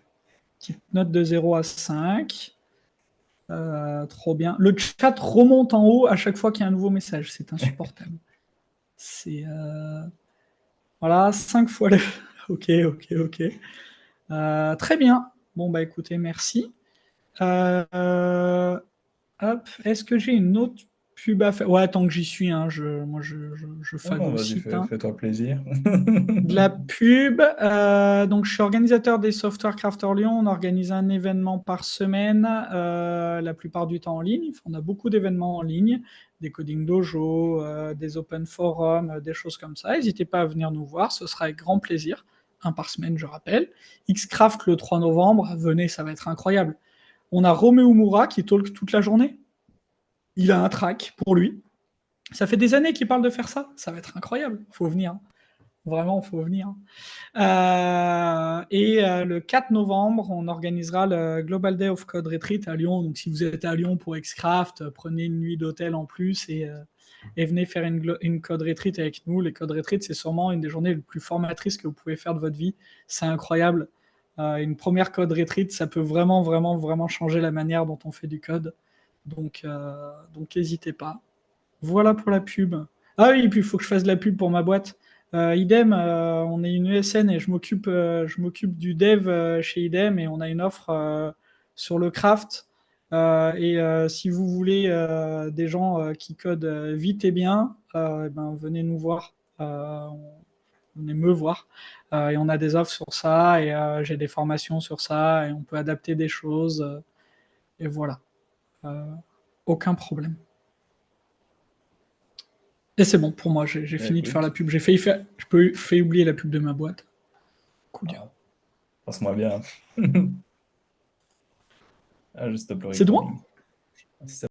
Petite note de 0 à 5. Trop bien. Le chat remonte en haut à chaque fois qu'il y a un nouveau message. C'est insupportable. C'est voilà, 5 fois le. Ok, ok, ok. Très bien. Bon, bah écoutez, merci. Hop, est-ce que j'ai une autre pub à faire? Ouais, tant que j'y suis, hein, je Non, non, vas-y, phagocyte, hein. fais-toi plaisir. De la pub. Donc, je suis organisateur des Software Crafters Lyon. On organise un événement par semaine, la plupart du temps en ligne. Enfin, on a beaucoup d'événements en ligne, des coding dojo, des open forums, des choses comme ça. N'hésitez pas à venir nous voir, ce sera avec grand plaisir. Un par semaine, je rappelle. Xcraft le 3 novembre, venez, ça va être incroyable. On a Romeo Moura qui talk toute la journée. Il a un track pour lui. Ça fait des années qu'il parle de faire ça. Ça va être incroyable. Il faut venir. Vraiment, il faut venir. Le 4 novembre, on organisera le Global Day of Code Retreat à Lyon. Donc, si vous êtes à Lyon pour Xcraft, prenez une nuit d'hôtel en plus et venez faire une Code Retreat avec nous. Les Code Retreat, c'est sûrement une des journées les plus formatrices que vous pouvez faire de votre vie. C'est incroyable. Une première Code Retreat, ça peut vraiment, vraiment, vraiment changer la manière dont on fait du code. Donc n'hésitez pas. Voilà pour la pub. Ah oui, et puis il faut que je fasse de la pub pour ma boîte. Idem, on est une ESN et je m'occupe du dev chez Idem et on a une offre sur le craft. Si vous voulez des gens qui codent vite et bien, eh ben, venez nous voir. Venez me voir. Et on a des offres sur ça et j'ai des formations sur ça et on peut adapter des choses. Et voilà. Euh, Aucun problème. Et c'est bon pour moi, j'ai fini de faire la Écoute, pub. Je fais oublier la pub de ma boîte. Coup dur. ah, passe-moi bien. Ah, je stoppe le C'est de moi? recording.